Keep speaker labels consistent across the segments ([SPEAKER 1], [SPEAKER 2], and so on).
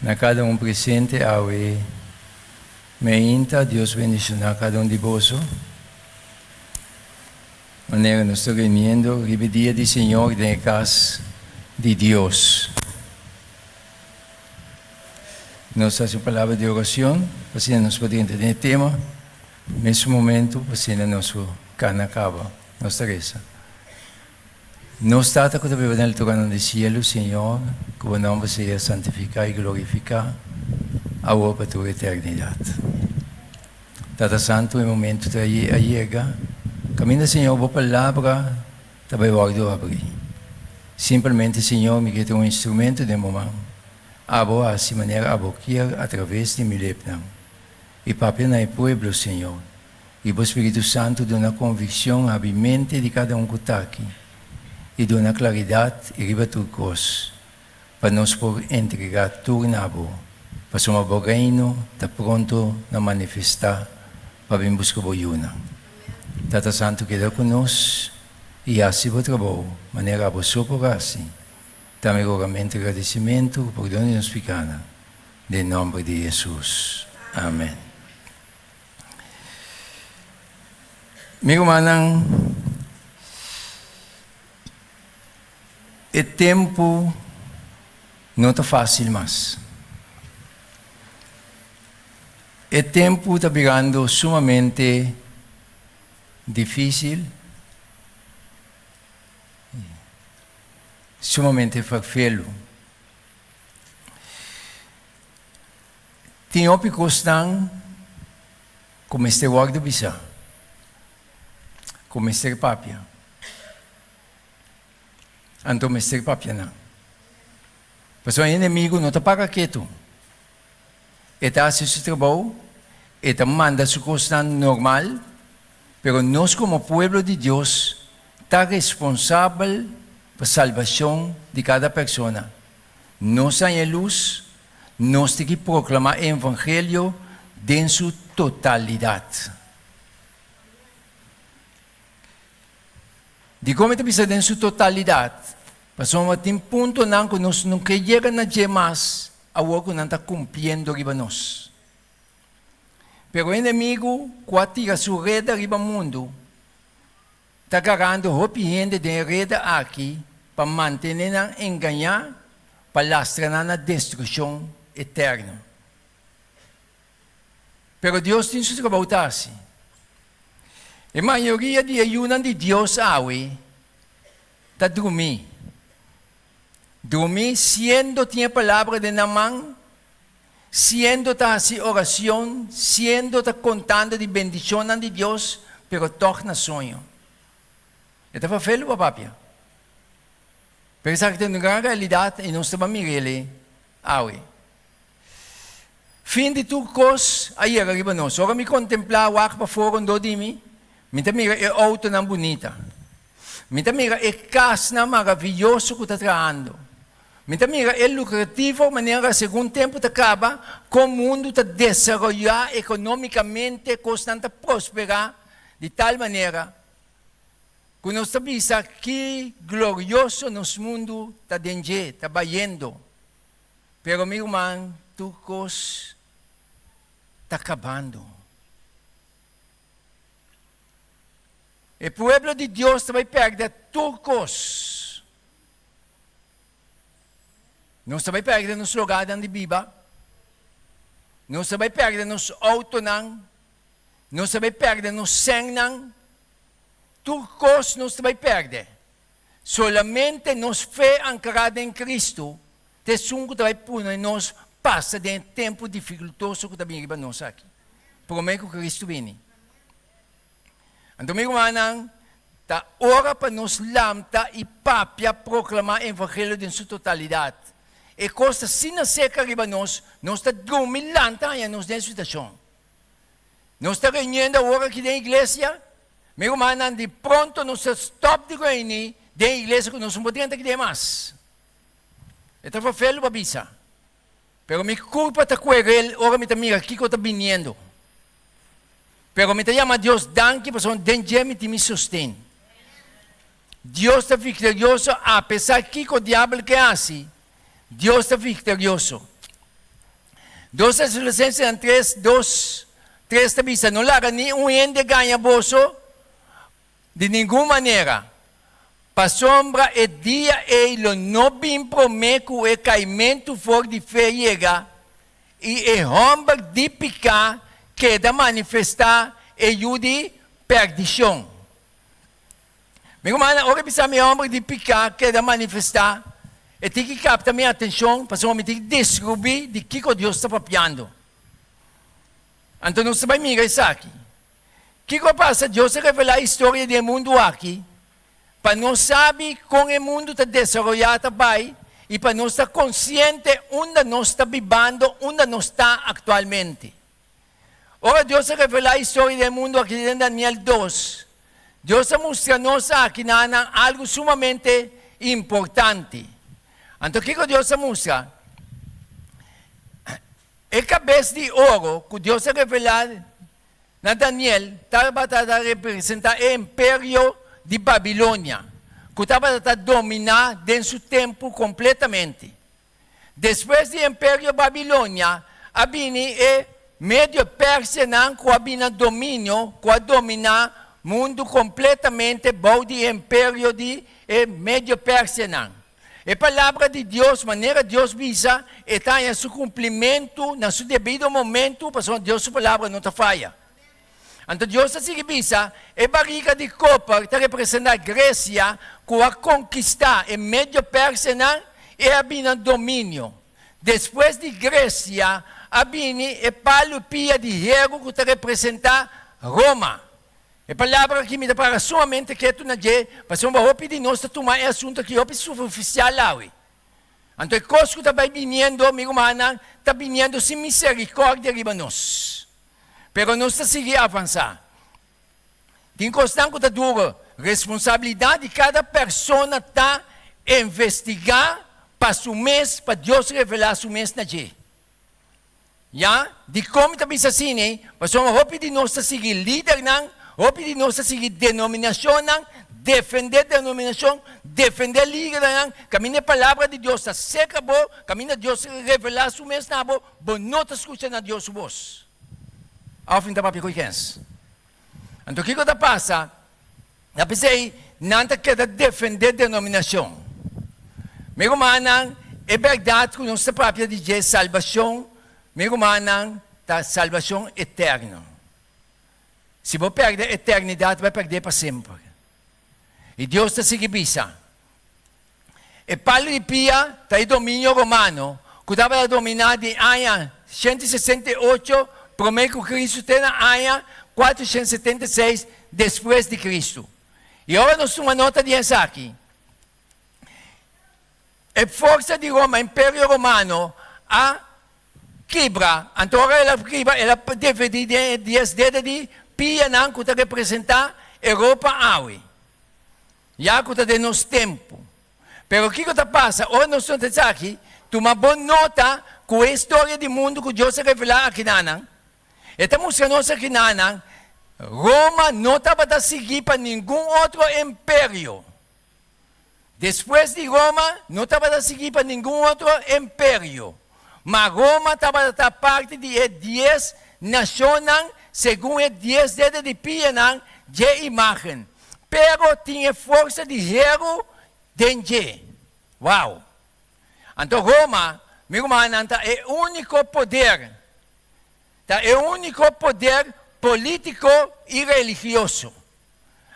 [SPEAKER 1] Na cada presente, awe, me inta, Deus bendicionar cada de vós. Maneira nós estamos reunindo, o dia do Senhor na casa de Deus. Nós fazemos palavra de oração, para nós podemos entender o tema. Nesse momento, para nosso cana acaba, nossa reza. Nós estamos com a Bíblia no trono do céu, Senhor, que o nome seja santificado e glorificado, agora para a tua eternidade. Tata Santo, em momento de chega, caminha, Senhor, a palavra, também vou abrir. Simplesmente, Senhor, me quer um instrumento de momento. Abo assim maneira aboquia através de meu lepnão. E papel na pueblo, Senhor. E o Espírito Santo dá uma convicção à mente de cada que está aqui. E dá uma claridade e riba tua cruz. Para nós poder entregar tudo na abo. Para ser um reino, está pronto a manifestar para vir buscar o Yuna. Tata Santo queda conosco e assim o trabalho, maneira a sua por assim. Também rogamento e agradecimento por onde nos ficana. Em nome de Jesus. Amém. Meu irmão, o tempo não está fácil mais. O tempo está virando sumamente difícil, sumamente farfelo. Tem ópicos não como este guarda bisa, como este papia. Então este papia não. Mas o inimigo não está para quieto. Ele hace su trabajo, ele manda su cosa normal, pero nós como pueblo de Deus está responsável por salvação de cada pessoa. Nós temos luz, nós temos que proclamar o evangelho em sua totalidade. De como é que em sua totalidade? Passamos a um ponto em que nós não queremos nada mais, algo que não está cumprindo riba nós. Pero o inimigo, quando tira sua rede riba mundo, está agarrando roupa gente de rede aqui para manter enganar, para lastrar na destruição eterna. Pero Deus tem seu trabalho assim. A maioria de ayunan de Deus está dormir. Dormir, siendo tinha palavra de namang, siendo está assim oração, siendo está contando de bendição de Deus, pero torna sonho. Estava feio, papapia. Pero sabe que tem uma grande realidade e não estava mirele, Fim de tudo coisa, aí arriba nós. Agora me contemplar o ar para fora onde de mim, me mira é auto não bonita, me mira é casa maravilhoso que está trabalhando. Mira, é lucrativo, maneira segundo tempo acaba, com o mundo está desenvolver economicamente, constante prosperar, de tal maneira que nós sabemos que glorioso nosso mundo está dentro, está batendo. Pero, meu irmão, tudo está acabando. O povo de Deus vai perder tudo. Não se vai perder nos lugares de Bíblia. Não se vai perder nos autos. Não se vai perder nos sangue. Tudo não se vai perder. Solamente nos fé ancorada em Cristo. Tessungo vai pôr nós passa de um tempo dificultoso que também riba nós aqui. Prometo que Cristo vem. Então, meu irmão, está hora para nos lamta e papia proclamar o evangelho em sua totalidade. E costa sina seca riba nós está dormilando aí nos nessa situação. Nós está reunindo agora aqui na igreja, meu irmão, de pronto nós stop de reunir da igreja que nós não podemos aqui de mais. Estava feio para bisa. Pero me culpa está com ele, agora me mira aqui que eu estou vindo. Pero me chama Deus danke, porque son dentro me sustém. Deus está vitorioso, apesar que o diabo que hace. Deus está vitorioso. 2 Tesalonicenses 3, 2, 3 tabisa, no lara ni de ganha boso, de nenhuma maneira. Pa sombra e dia lo no bim promeco e caimento for de fé chega, e romba de picar, que da manifestar e de perdição. Meu irmão, ora bisa me romba de picar, que da manifestar, e tem que captar minha atenção, para me tem que descobrir de que Deus está papiando. Então não se vai mirar isso aqui. O que passa? Deus revela a história do mundo aqui, para nós saber como o mundo está desenvolvendo vai, e para nós estar consciente onde nós está vivendo, onde nós está atualmente. Ora, Deus revela a história do mundo aqui em Daniel 2. Deus mostra-nos aqui algo sumamente importante. Então, o que Deus mostra? A cabeça de ouro que Deus revela na Daniel estava a representar o império de Babilônia, que estava a dominar dentro do tempo completamente. Depois do império Babilônia, havia o Médio Pérsia que havia domínio, que dominar o mundo completamente, do império de Médio Pérsia. A palavra de Deus, maneira Deus visa, está em seu cumprimento, no seu devido momento, porque Deus, sua palavra não está falha. Então Deus assim visa, a barriga de copa está representando a Grécia, que a conquistar o Médio Pérsia e havia domínio. Depois de Grécia, havia a palupia de Hero, que está representando Roma. A palavra que me dá para somente que tu na je, mas uma roupa de nós tomar é assunto que é superficial lá. Então, a coisa que está vindo, amigo mana, está vindo sem misericórdia de nós. Pero nós está seguindo a avançar. Tem coisa que está dura. Responsabilidade de cada pessoa está investigar para o mês, para Deus revelar o mês na je. Já? De como está pensando assim, mas uma roupa de nós está seguindo líder, não? O de nós seguir denominação, defender denominação, defender líder, caminho a palavra de Deus, se acabou, caminho a Deus revelar o mês, não está escutando a Deus voz. Ao fim da papel que então, o que está passando? Eu pensei, não quer defender denominação. Meu irmão, é verdade que nossa própria de salvação, meu irmão, está salvação eterna. Se você perder a eternidade, vai perder para sempre. E Deus está seguindo bisa. E Palipia está em domínio romano, que estava a dominar de ano 168, primeiro que Cristo tem na ano 476 depois de Cristo. E agora nós temos uma nota de essa aqui. A força de Roma, o Império Romano, a quebra. Então agora ela quebra, ela dividida em 10 dedos de pia não que representar Europa aui. Já que está de nosso tempo. Pero o que está passando? Hoje nós estamos aqui, toma boa nota com a história do mundo que Deus revela aqui na estamos mostrando aqui na Roma não estava a seguir para nenhum outro império. Depois de Roma, não estava a seguir para nenhum outro império. Mas Roma estava a estar parte de 10 nações, segundo os 10 dedos de pia de imagem. Pero tinha força de hero dentro. Uau! Então Roma, meu irmão, é o único poder. É o único poder político e religioso.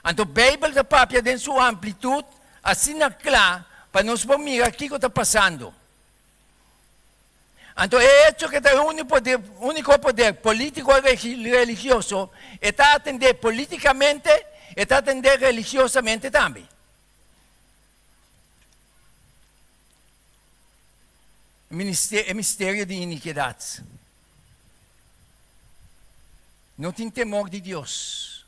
[SPEAKER 1] Então a Bíblia está própria em sua amplitude, assim é claro, para nós vermos o que está passando. Então, é isso que é o único poder político e religioso, está a atender politicamente e está a atender religiosamente também. É mistério de iniquidade. Não tem temor de Deus.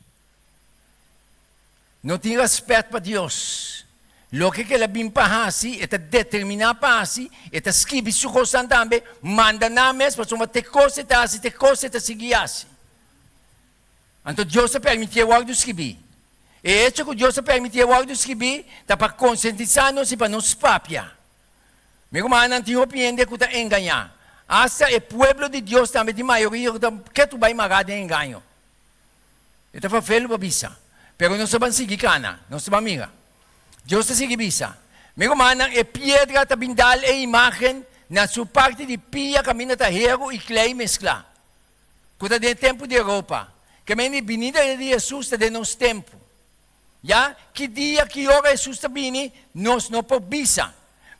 [SPEAKER 1] Não tem respeito para Deus. Lo que ela vem para assim, é determinar para assim, é escrever sua coisa também, manda na mesa, para uma te coisa está assim, te coisa está seguir assim. Então Deus permitiu o de escrever. E isso que Deus permitiu o de escrever, está para conscientizar-nos e para nos papiar. Meu irmão, não tem opinião de que está enganar. hasta el pueblo de Dios também de maioria que tu vai magar de engano. Ito fa felo pa bisa. Pero não se van seguir cana, não se van amiga. Deus te sigue bisa. Meu manang e piedra tabindal e imagem na sua parte de pia camina tahero e clay mescla. Quando de tempo de Europa, que a vinida de Jesus de nos tempo. Ya, que dia que hora Jesus está vindo, nós não por bisa.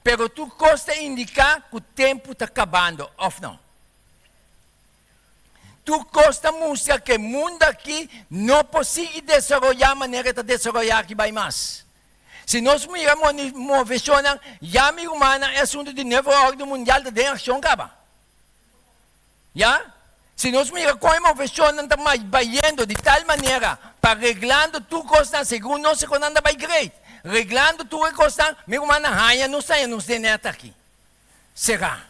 [SPEAKER 1] Pero tu costa indicar que o tempo está acabando, ou não? Tu costa mostrar que o mundo aqui não consegue desenvolver a maneira de desenvolver que vai mais. Se nós miramos uma visão, já me humana é assunto de novo ordem mundial de ação acaba. Já? Se nós miramos como uma visão, estamos vaindo de tal maneira, para arreglando tu costa, segundo nós, quando anda vai great. Reglando tu costa, meu humana, raia, não sai nos deneta aqui. Será?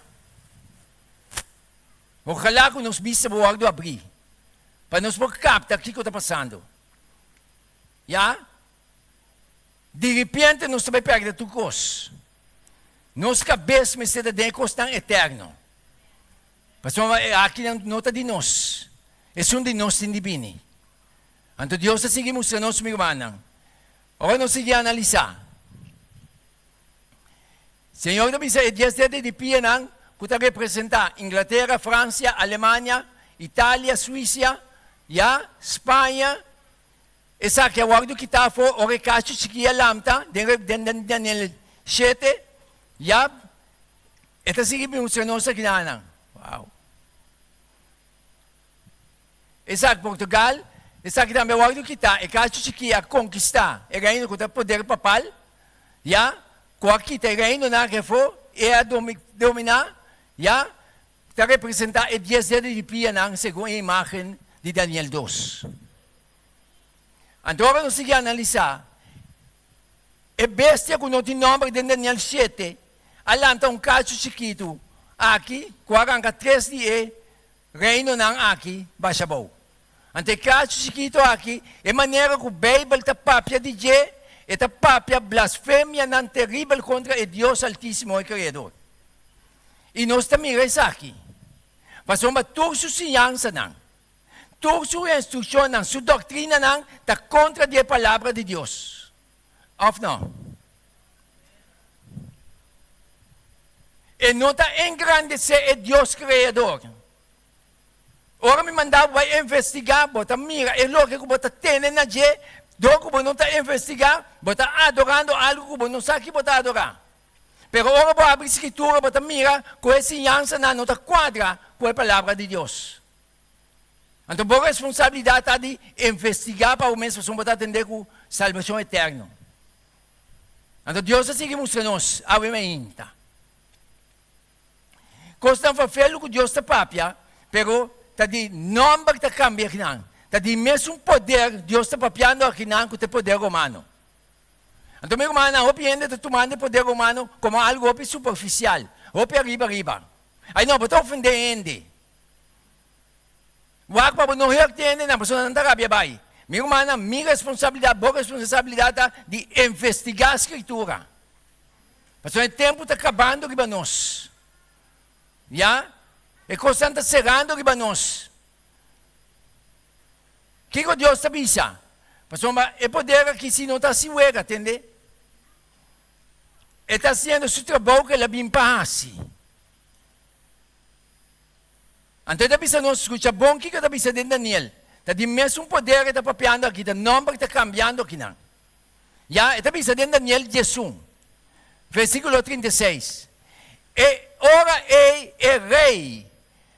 [SPEAKER 1] Ojalá que nos visse o ordem abrir, para nos captar o que está passando. Já? De repente, nós vai perder tu coisa. Nos cabeças, mas se de costa eterno. Mas aqui não está de nós. É de nós sem divino. Então, Deus sigue mostrando nós, meu irmão. Agora, nós seguimos analisar. Senhor, da bisa, de Pienang, que representa Inglaterra, França, Alemanha, Itália, Suíça, já, Espanha. Essa que é o ordem que está for, o recado que é lamta, Daniel 7, já. Esta sigue mostrando nós aqui na Wow. Essa Portugal, essa que também o ordem que está, é que a conquistar, é reino que está poder papal, já, com aqui está reino na que for, é a dominar, já, está representar o 10 de Pienang, segundo a imagem de Daniel 2. Então, agora nós seguimos a analisar, a bestia que não tem nome de Daniel 7, alanta caso chiquito, aqui, 43 dias, reino ng aqui, basabou. Ante caso chiquito aqui, é maneira que o Bíblia está papia de je, está papia blasfêmia não terrível contra o Deus Altíssimo e Criador. E nós também isso aqui. Mas uma toda sua ciência não, toda sua instrução não, sua doutrina não, está contra a palavra de Deus. Ou não? E não está engrandecer o Deus Criador. Ora me mandava vai investigar, bota mira, é louco que bota tene na je, doco não está investigar, bota adorando algo que não sabe que bota adorar. Pero ora vou abrir a escritura, bota mira, com essa ciência não está quadra com a palavra de Deus. Então, boa responsabilidade é de investigar para o mesmo para botar atender com salvação eterna. Então, Deus segue mostrando-nos a vermelhinha. Costa fa felo que Deus está papia, pero tá de nome que cambia aqui não. Tá de mesmo poder Deus está papiando aqui não com o poder romano. Então meu irmão, não opende de tomando o poder romano como algo superficial, opi arriba. Aí não, botou ofender ende. Wag pa não reactende na pessoa não tá rabia vai. Meu irmão, minha responsabilidade, boa responsabilidade de investigar a escritura. Mas o tempo está acabando aqui para nós. Já? E coisa está cerrando aqui para nós. O que Deus está pensando? Mas é poder aqui se não está se uega, entende? Ele está sendo seu trabalho que ele bimpa assim. Então está pensando, nós escuta bom que está pensando em Daniel. Está de mesmo poder que está papiando aqui, o nome que está cambiando aqui. Já? Está pensando em Daniel 18, versículo 36. E ora é rei,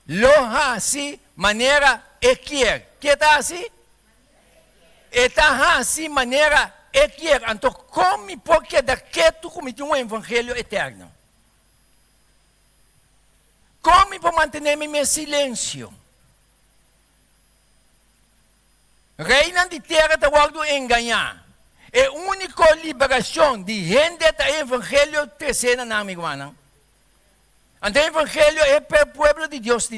[SPEAKER 1] loha assim, maneira e quer. Que está assim? Está assim, maneira e quer. Então, como porque daqui tu cometeu um evangelho eterno? Como para manter meu silêncio? Reina de terra está guardando enganar. É a única liberação de gente do evangelho terceira na minha irmã. Então, o evangelho é para o povo de Deus.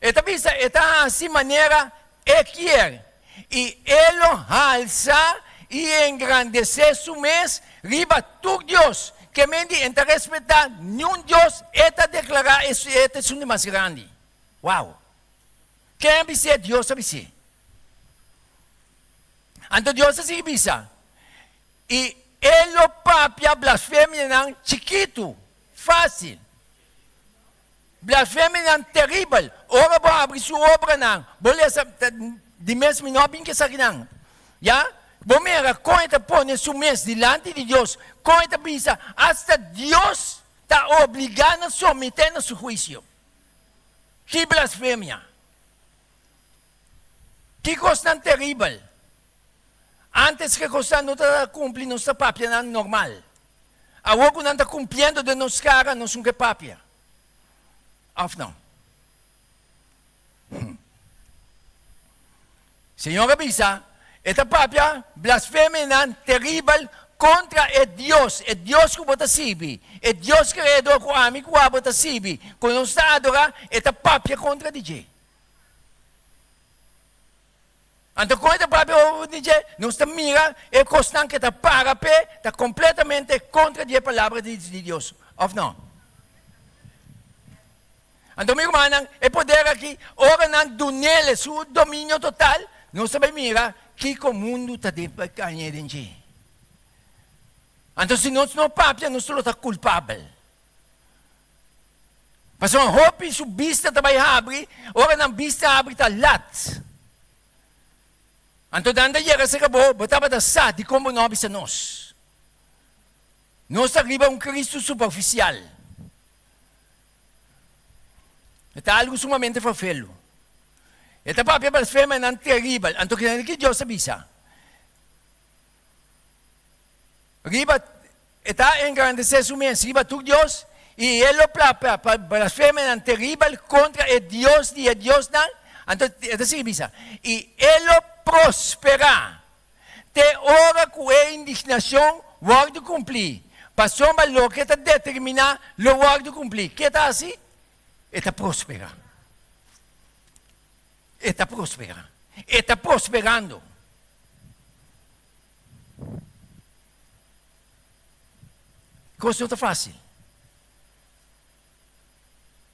[SPEAKER 1] Está assim maneira é quer. E ele alça e engrandecer su mês, riba tu Deus, que mendi enta respetar nenhum Deus, eta declarar isso, eta é mais grande. Uau! Quem é Deus, sabe se? Então Deus é assim, bisa. E ele papia blasfêmia não chiquito, fácil. Blasfêmia não terrível. Ora ba abrir sua obra não. Beleza, de mesmo não bem que sa não. Já? Bomera conta põe seu mês delante de Deus. Conta bisa hasta Deus está obrigado a someter a seu juízo. Que blasfêmia. Que coisa terrível. Antes que coisa não está cumprindo nossa papia normal. Agora não está cumprindo de nos cara, não são que papia. Of não. Senhor avisa, esta papia blasfêmia terrível contra o Deus que bota sibi, o Deus criador que o amigo que bota sibi, quando está adorar, esta papia contra DJ. Então, com esta papia DJ, nós mira e constante que está para pé, está completamente contra a palavra de Deus. Of não? Então, meu irmão, é poder aqui, ora não do nele, seu domínio total, nós sabemos mira que o mundo está de ganhar em si. Então, se nós não papia, nós somos culpáveis. Mas uma roupa e sua vista também abre, ora não vista abre, está lat. Então, dando a se acabou, botava da sa de como não avisa nós. Nós arriba Cristo superficial. Está algo sumamente farfelo. Esta papia blasfema é terrível. Então, que Deus avisa. Riba, está engrandecer su mente. Riba, tu Deus, e ele blasfema é terrível contra o Deus de Deus não. Então, esta se avisa. E ele prosperar. Te hora com a indignação, guarda cumprir. Passou mal lo que está determinar, lo guarda cumprir. Que está assim? Está prospera. Está prospera. Está prosperando. Coisa não está fácil.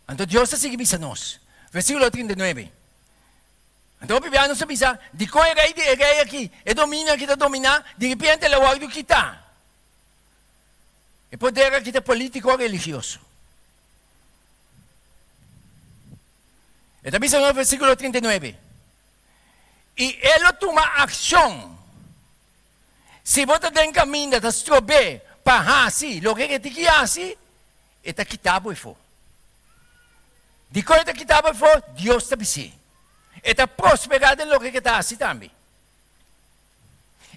[SPEAKER 1] Então Deus está seguindo a nós. Versículo 39. Então, Bíblia nos avisa, de qual é rei aqui, é domínio que está dominar, de repente ele guarda o que está. É poder aqui está político ou religioso. Está avisa no versículo 39. E ele toma ação. Se você tem caminho, está estrobe, para assim, o que te quer assim, está quitado e for. De qual está quitado e for, Deus está avisa. Está prosperado em lo que está assim também.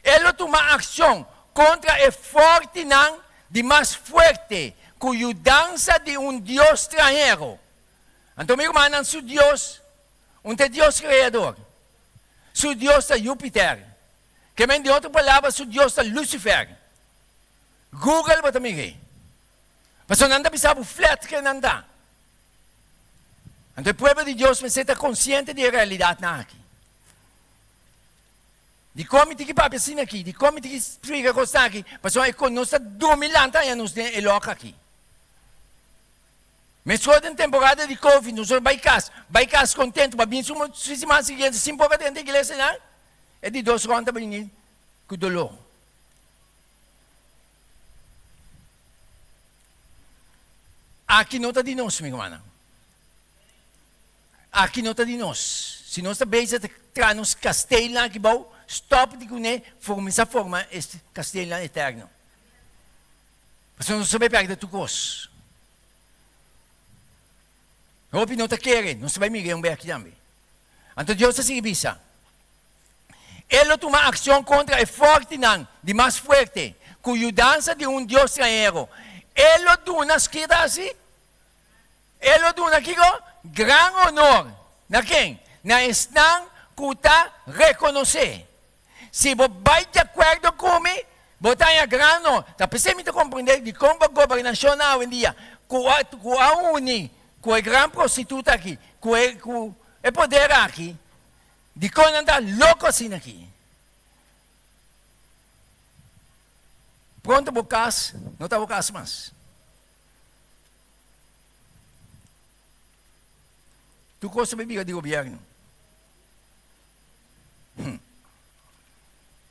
[SPEAKER 1] Ele toma ação contra o forte não de mais forte, cuja dança de Deus estrangeiro. Então, meu irmão, seu Deus, Deus criador. Seu Deus é Júpiter. Que vem de outra palavra, seu Deus é Lucifer. Google para também. Mas não anda pensando flat que não dá. Então, o povo de Deus está consciente da realidade aqui. De como tem que parar assim aqui, de como tem que explicar coisa aqui, mas nós estamos dominando e nós estamos aqui. Mas só em temporada de Covid, nós vai casa contente, mas bem se mais seguinte, se empolga dentro da igreja, não? É de 2 contas para mim, com dolor. Aqui não está de nós, meu irmão. Aqui não está de nós. Se nós estamos trazendo nos castelo aqui, stop de comer, essa forma, este castelo eterno. Mas nós sabemos perder tudo coisa. O não está querendo, não se vai mirar aqui também. Então Deus se avisa. Ele toma ação contra o forte não, de mais forte, cuja dança de Deus estrangeiro. Ele dona escrita assim. Ele dona aqui gran honor. Na quem? Na estão que está reconhecer. Se você vai de acordo comigo, você tem a gran honor. Está precisamente compreender de como a governação hoje em dia, com a uni, com a grande prostituta aqui, com o poder aqui, de como andar louco assim aqui. pronto bukas, não está bukas mais. Tu gosta de beber de governo.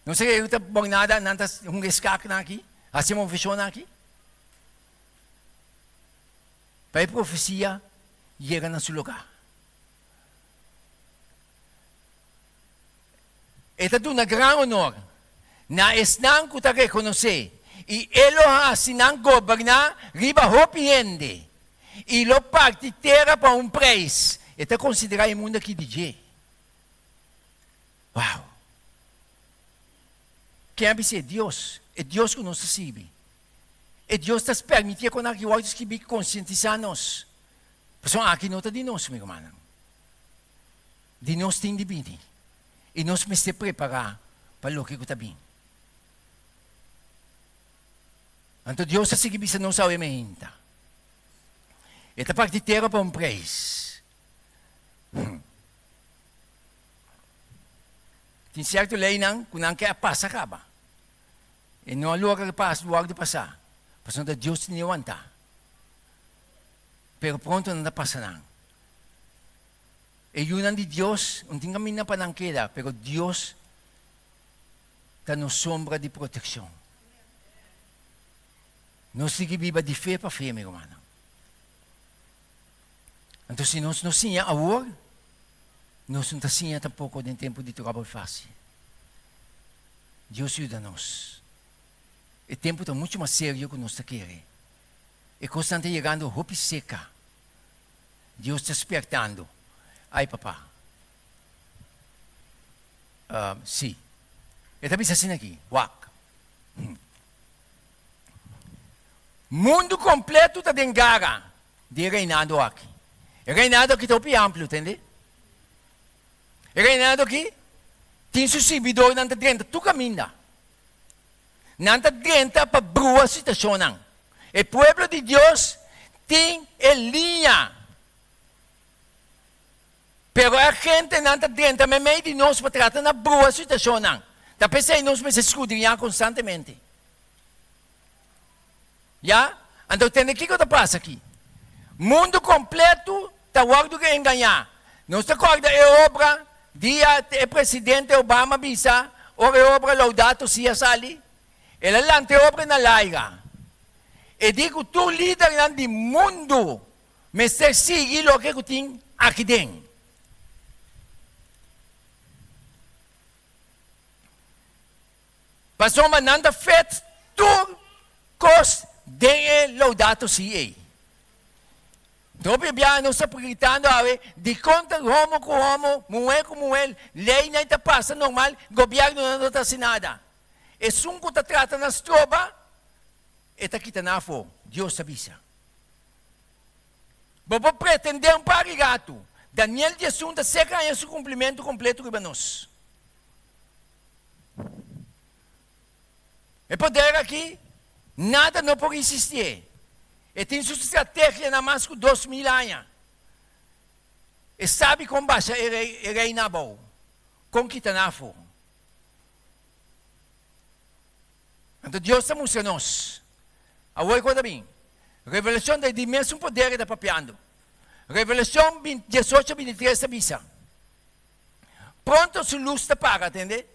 [SPEAKER 1] Não sei que eu bom nada, não está um escaque aqui, assim uma fechou aqui. Para a profecia, chega no seu lugar. Esta é uma grande honor. Na esnan que está reconhecer. E ele assim não governa, riba hopiende. E lo parte terra para um preço. Esta é considerado o mundo aqui de G. Uau! Quem é Deus? É Deus que nos recebe. É Deus que nos permite que nós vamos conscientizar-nos. Porque aqui não está de nós, meu irmão. De nós tem de vir. E nós temos que preparar para o que está vindo. Então Deus está seguindo a nossa ferramenta. Esta parte terra para um preço. Tem certo lei não, que não quer passar acaba. E não há lugar de passar. Porque não Deus te levanta. Pero pronto não passa não. E yun de Deus, não tem caminho para não queda, pero Deus está na sombra de proteção. Nós temos que viver de fé para fé, meu irmão. Então, se nós não temos agora, nós não temos tampouco de tempo de trabalho fácil. Deus ajuda-nos. O tempo está muito mais sério que nós queremos. E constante chegando roupa seca. Deus está despertando. Ai, papá. Sim. Eu também assim aqui. Wak. Mundo completo está dentro de reinado aqui. É reinado aqui está amplo, entende? É reinado aqui. Tem seu servidor não está dentro. Tu caminha. Não está dentro para brua a situação. O povo de Deus tem linha. Pero a gente não está dentro, mas meio de nós para tratar na boa situação. Está pensando nós precisamos escudriñar constantemente. Já? Então, tem que está passa aqui. Mundo completo está guardando que enganar. Não se acorda, é obra, dia é presidente Obama bisa, ou é obra Laudato Si Sali. Ela lá é obra na laiga. E digo, tu líder do mundo, mas você sigue o que tem aqui dentro. Passou uma nanda feita, tu cos de Laudato Si. Então, bebia, não está gritando, de conta homo com homo, mulher com mulher, lei não está passando normal, governo não está assim nada. E se um que está tratando as tropas, está aqui na fo, Deus avisa. Vou pretender um parigato. Daniel 18 está seca esse cumprimento completo com nós. E poder aqui, nada não pode existir. E tem sua estratégia na mais que 2000 anos. E sabe como baixa e rei Nabal. Com que está fo. Então Deus está mostrando nós. Agora conta bem. Revelação da dimensão poder está papiando. Revelação 18, 23 avisa. Pronto sua luz está paga, entende?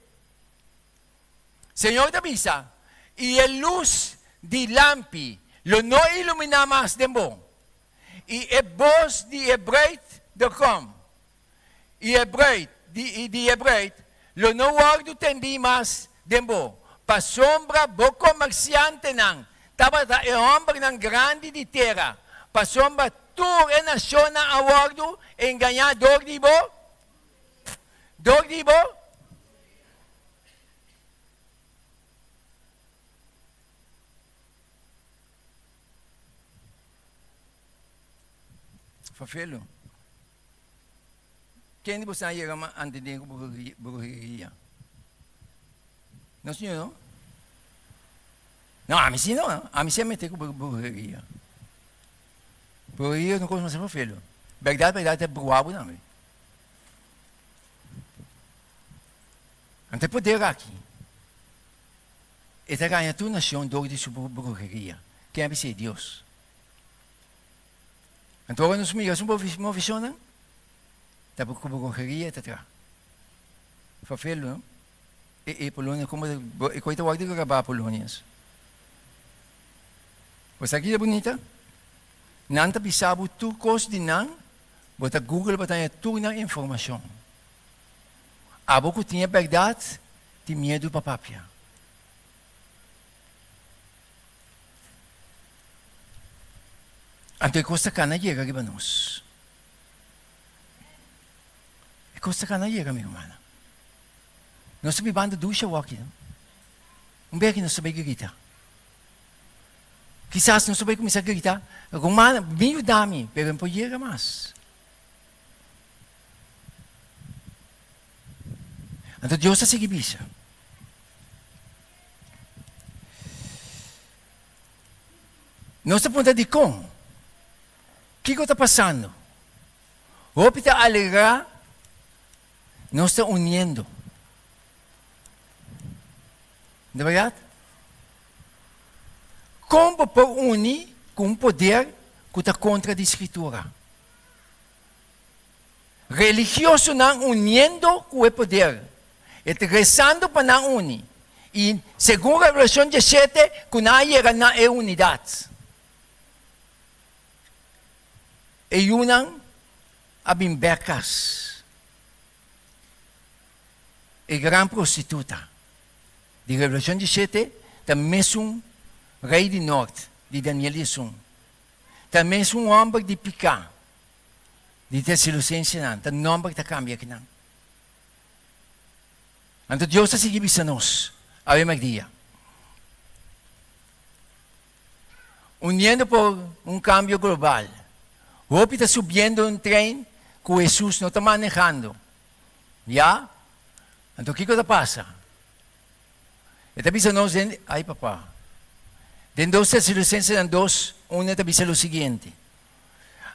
[SPEAKER 1] Senhor avisa. E a luz de lampi, lo não ilumina mais de bom. E a voz de Hebreit de com. E Hebreit, de Hebreit, lo não guardo tendi mais de bom. Pa sombra, bo comerciante nang. Taba e homem nang grande de terra. Pa sombra, tu e nação na awardo, enganador de bo. Dor de bo. Filho, quem de vocês chega a entender com bruxaria? Não, senhor, não? Não, a mim sim não. A mim sim é meter com bruxaria. Bruxaria não consegue ser filho. Verdade, é bruabo, não. Não tem poder aqui. Esta ganha tu nação door de sua brujeria. Quem é ser Deus? Então agora nós miramos uma visão, não? Da brujeria está atrás. Fafelo, não? E Polônia, como eu coito o de gravar Polônias. Você aqui é bonita? Nanta bisabo tu cos de não, bota Google bota tu na informação. Abo que tinha verdade, de medo para papia. Então, costa cana chega aqui para nós. Costa cana chega, minha irmã. Nós sabemos banda ducha o aqui. Beco nós sabemos gritar. Quizás nós sabemos começar a gritar. Romana, me ajuda-me, pero não pode chegar mais. Então, Deus está seguindo isso. Nós estamos de como? O que está passando? O que está alegrar? Nós estamos unindo. Não é verdade? Como por unir com um poder que está contra a Escritura? Religioso não unindo com o poder. E rezando para não unir. E segundo a Revelação 17, que não chega na unidade. E unam a bimbecas. E grande prostituta. De Revelação 17, também um rei do norte, de Daniel 1. Também um homem de Picá, de Tessalonicenses, o nome que cambia aqui. Então Deus está seguindo a nós, a mesma dia. Unindo por um cambio global. O homem está subindo um trem que Jesus não está manejando. Já? Então o que passa? Ele está dizendo, ai papá, dentro dos Tessalonicenses 2, está dizendo o seguinte.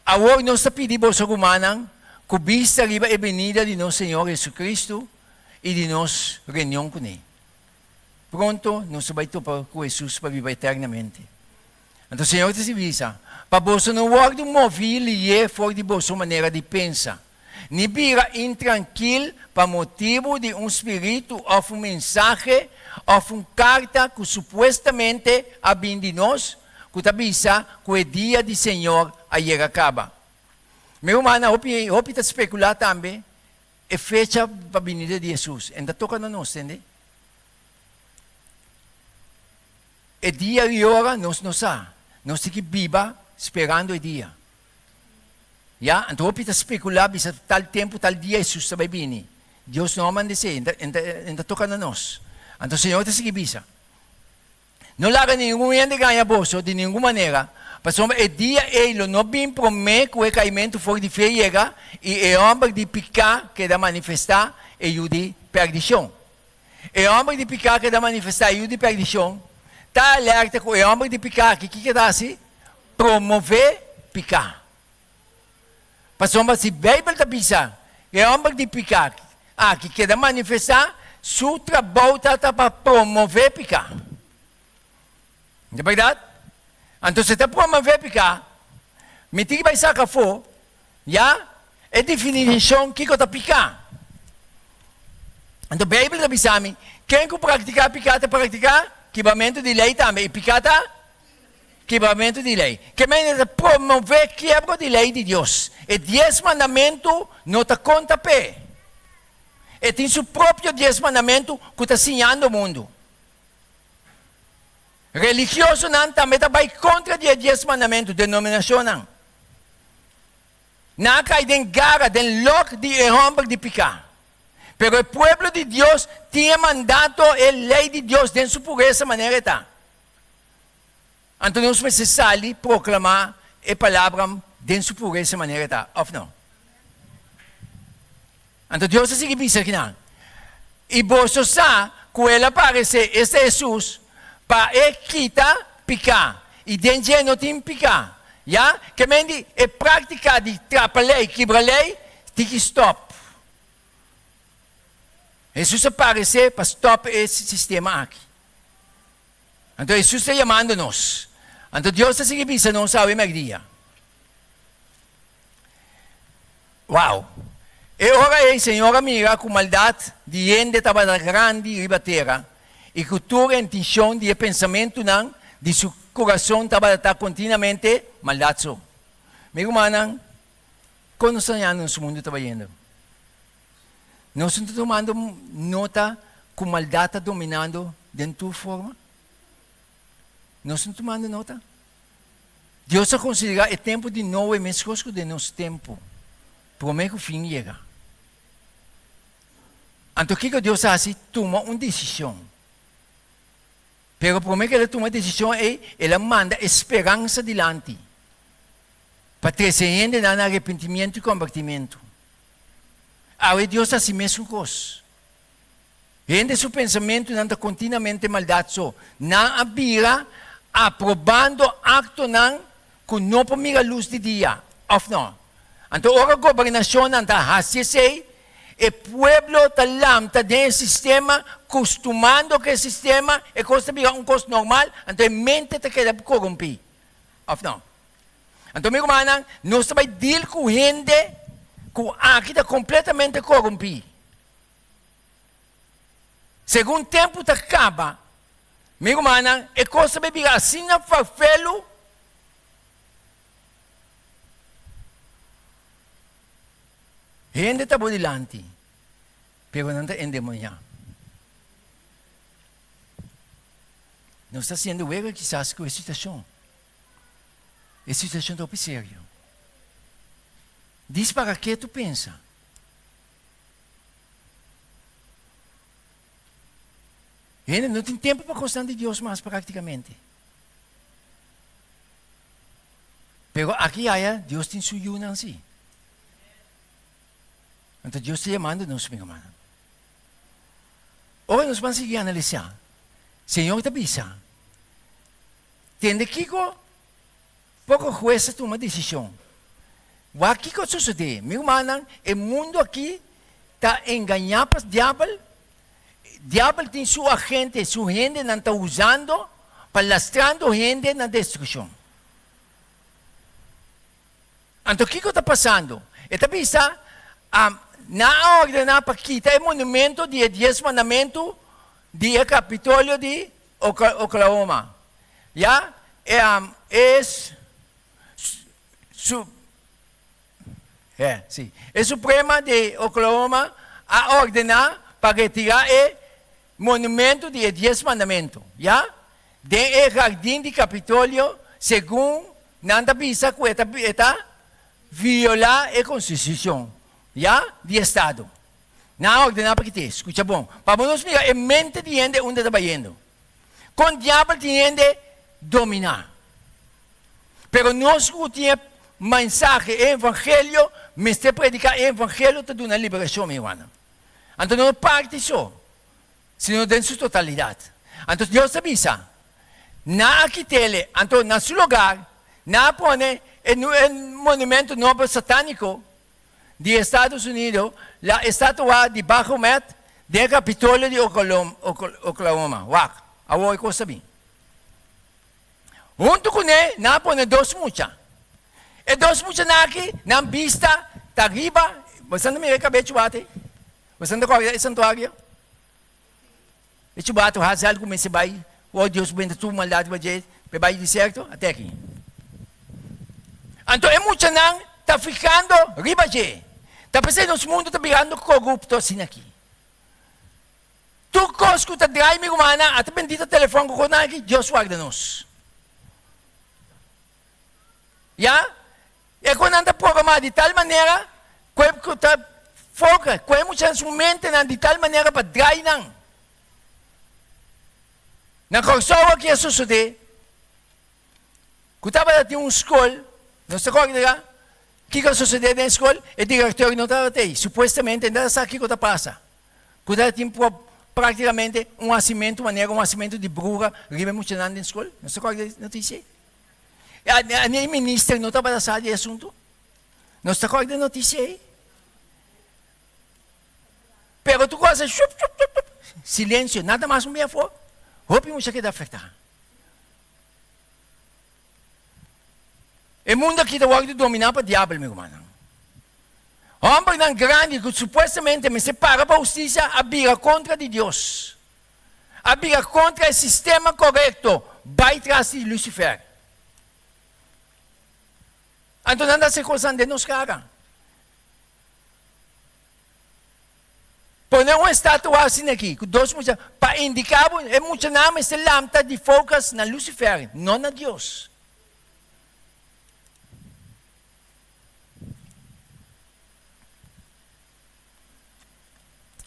[SPEAKER 1] Agora nós está pedindo aos humanos que vista arriba a venida de nosso Senhor Jesus Cristo e de nossa reunião com Ele. Pronto, nós vamos topar com Jesus para viver eternamente. Então o Senhor te avisa, para você não guardar um móvel e fora de vossa maneira de pensar. Nem vira intranquilo para motivo de um espírito ou uma mensagem ou uma carta que supostamente a bem de nós, que te avisa que o dia do Senhor aí acaba. Meu irmão, eu está especular também a fecha para a vinda de Jesus. Ainda toca na nós, entende? O dia e hora nós não sabemos. Nós temos que viver esperando o dia. Yeah? Então, está especular, bisa tal tempo, tal dia, Jesus vai vir. Deus não manda dizer, ainda toca na nós. Então, o Senhor está seguindo. Não larga nenhum de ganhar bolso, de nenhuma maneira. Mas o dia, ele não vem prometer que o caimento for de fé chega, e o homem de picar que dá manifestar, e o de perdição. O homem de picar que dá manifestar, e o de perdição, está alerta com o homem de picar, que dá assim? Promover picar. Mas se a Bíblia está pensando, o homem de picar, que quer manifestar, seu trabalho está para promover picar. Não é verdade? Então, se está promover picar, me tem que pensar que for, já? É definição que está picar. Então, a Bíblia está pensando, quem que praticar picar, está praticar quebramento de lei também. E picar está quebramento de lei. Que é promover quebra de lei de Deus. E 10 mandamentos não está conta pé. E tem seu próprio 10 mandamentos que está ensinando o mundo. Religioso não também vai contra os 10 mandamentos, denominação não. Não cai em gara, em loc de homem de picar. Pero o povo de Deus tinha mandato a lei de Deus dentro por essa maneira está. Então nós precisamos proclamar a palavra dentro por essa maneira está. Ou não? Então Deus está seguindo isso aqui não. E você sabe que ele aparece, este Jesus, para quitar picar. E dentro não tem picar. Já? Que é prática de trapa lei, quebra lei, tem que stop. Jesus aparece para stop esse sistema aqui. Entonces Jesús está llamándonos. Entonces Dios está siguiendo a Ave María. Wow. E ora il Signore mira con maldad di gente tabada grande ribatera e cultura intenzione di pensamento nan di su coração tabada continuamente maldazzo. Mi gumanan, quando stanno nel mondo trabalhando? Non sto tomando nota con maldad dominando dentro forma? Non sto tomando nota? Deus considera o tempo de novo e mais coisas de nosso tempo. Promete que o fim chega. Então, o que Deus faz? Toma uma decisão. Pero promete que ele toma uma decisão e ele manda esperança adiante. Para trazer gente no arrependimento e convertimento. Agora, Deus faz a mesma coisa. Gente, seu pensamento não está continuamente maldoso. Não abira, aprobando acto não, que não para mirar a luz de dia. Of não. Então, a governação não está assim. O pueblo está lá, está dentro do sistema, acostumando que o sistema é coisa normal, então a mente está querendo corromper. Of não. Então, meu irmão, nós estamos deal com gente que aqui está completamente corrompido. Segundo o tempo está acaba, meu irmão, é coisa de virar assim na farfelo. Gente está por delante, pero não está endemoniado. Não está sendo ver quizás com a situação. A situação está séria. Diz para que tu pensa. Gente, não tem tempo para gostar de Deus mais praticamente. Pero aqui há Deus tem sua união assim. Então Deus está chamando-nos, meu irmão. Hoje nós vamos seguir a analisar. Senhor te avisa. Tende que pouco juez toma uma decisão. O que sucede? Meu irmão, o mundo aqui está enganado para o diabo. O diabo tem sua gente não está usando para lastrando gente na destruição. Então, o que está passando? Está pensando, na ordem para quitar o monumento de 10 mandamentos do Capitólio de Oklahoma. Já? É Suprema de Oklahoma a ordenar para retirar o monumento de 10 mandamentos. Já? De jardim de Capitólio, segundo Nanda Bisa, que está violar a Constituição. Já? De Estado. Na ordenar para quitar. Escucha bom. Para nós mirar a mente de gente onde está indo. Com o diabo de gente dominar. Pero nós temos mensagem, evangelho, mas te predicar o evangelho te dá uma liberação, meu irmão. Então não parte só, senão em sua totalidade. Então Deus avisa, na aquitele, então na seu lugar, na põe o monumento novo satânico de Estados Unidos, a estátua de Baphomet, do Capitólio de Oklahoma. Agora é coisa bem. Junto com ele, na põe 2 muchas. E 2 muchas na aqui, na vista, está arriba, você não me recebe chubate. Você não corre esse santuário. E chubate, o razão começa a vai, oh Deus, bem, tu maldade para gente, vai de certo, até aqui. Então, é muito não, está ficando riba de. Está pensando, nosso mundo está virando corrupto assim aqui. Tu cosco está drive, meu irmão, até bendito telefone com aqui, Deus guarda-nos. Já? E quando anda programado de tal maneira, que está foca, que é muito mente de tal maneira para drive não. Na corsoa que é suceder, que estava de uma escola, não se acorda, o que sucedeu na escola? O diretor não estava aí. Supostamente, ainda sabe o que está passando. Que estava praticamente um nascimento, um nascimento de bruxa, riba muito na escola. Não se acorda da notícia? A minha ministra não estava passando de assunto. Não se acorda da notícia aí? Pero tu coisa, silêncio, nada mais não me for. Roupa muito que dá afetar. O mundo aqui tawag dominar para o diabo, meu irmão. Homem não grande que supostamente me separa para a justiça, a briga contra de Deus. A briga contra o sistema correto, vai atrás de Lucifer. Então não dá se coisa de nos cara. Põe uma estátua assim aqui, para indicar, é muito nome, esse lâmpada de focus na Lucifer, não na Deus.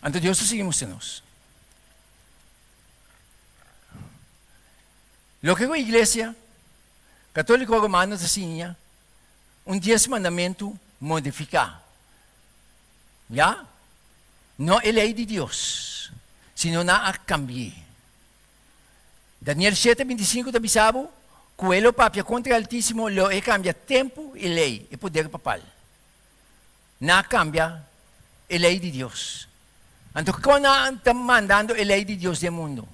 [SPEAKER 1] Então Deus seguimos en nós. Lo que a igreja católica romana enseña, 10 mandamento modificar. ¿Ya? No é lei de Deus, sino na a cambiar. Daniel 7:25 da bisabo, coelho papia contra o Altíssimo, lo é cambia tempo e lei, e poder papal. Na cambia a lei de Deus. Então, quando está mandando a lei de Deus do mundo,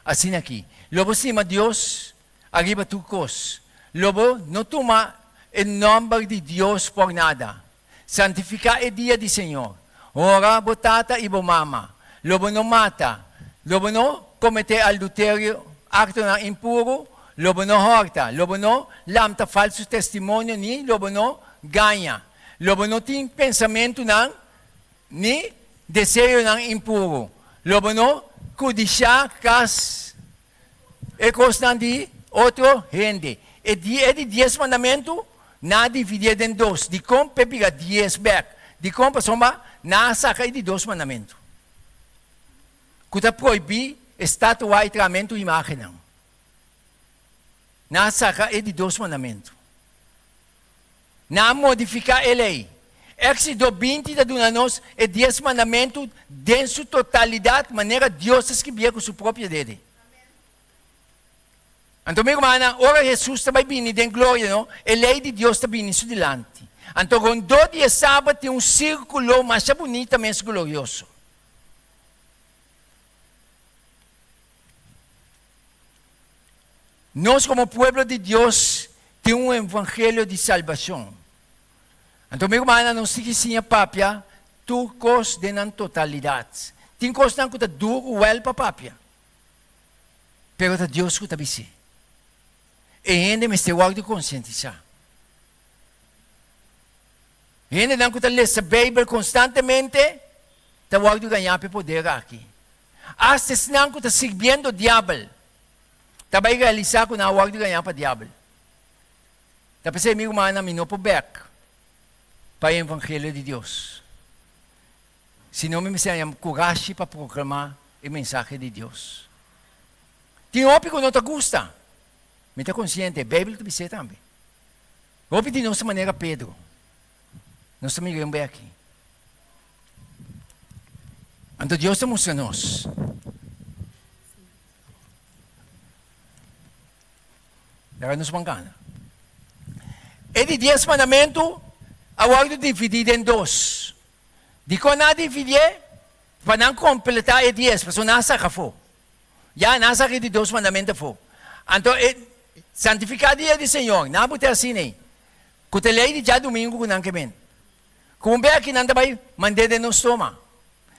[SPEAKER 1] assim aqui, lobo cima Deus, arriba tu cos. Lobo não toma o nome de Deus por nada. Santificar o dia do Senhor. Ora, botata e bomama. Lobo não mata. Lobo não comete adultério, acto impuro. Lobo não horta. Lobo não lamta falso testemunho, nem lobo não ganha. Lobo não tem pensamento, nem desejo impuro. Lobo não codiciar cas e coisa de outro gente. E de 10 mandamentos, na dividir em 2. De como pegar 10 back. De como soma na saca de 2 mandamentos. Kuta proibir estatua e tramento imagem não. Na saca de 2 mandamentos. Na modificar a lei. Éxodo 20 da Dunanos é 10 mandamentos em sua totalidade, maneira Deus escrevia com sua própria dedo. Então, meu irmão, ora Jesus está vindo em glória, não? A lei de Deus está vindo isso delante. Então, quando 2 dias sábado tem círculo mais bonito, mais glorioso. Nós, como povo de Deus, temos evangelho de salvação. Então, meu irmão, não se quiser papia, tu cos de na totalidade. Tem coisa que está duro, well para papia. Pero está Deus que está bisi. E ainda me está de conscientizar. E ainda não está lendo a Bíblia constantemente, está de ganhar para poder aqui. Hasta se não está servindo o diabo, está vai realizar que não de ganhar para o diabo. Está pensando, meu irmão, me não back para o Evangelho de Deus. Se não me tenha coragem para proclamar o mensagem de Deus. Tem homem que não te gosta. Me está consciente, a Bíblia te diz também. Homem de nossa maneira Pedro. Nós estamos bem aqui. Então Deus te mostra nós. Agora nos mangana. E de 10 mandamentos, agora dividido em 2. De quando não dividir, para não completar 10, para não sacar fogo. Já não sacar de 2 mandamentos fogo. Então, santificar o dia do Senhor, não pode assim, nem. Com a lei de já domingo, com não que vem. Como bem aqui, não vai mandar de nos toma.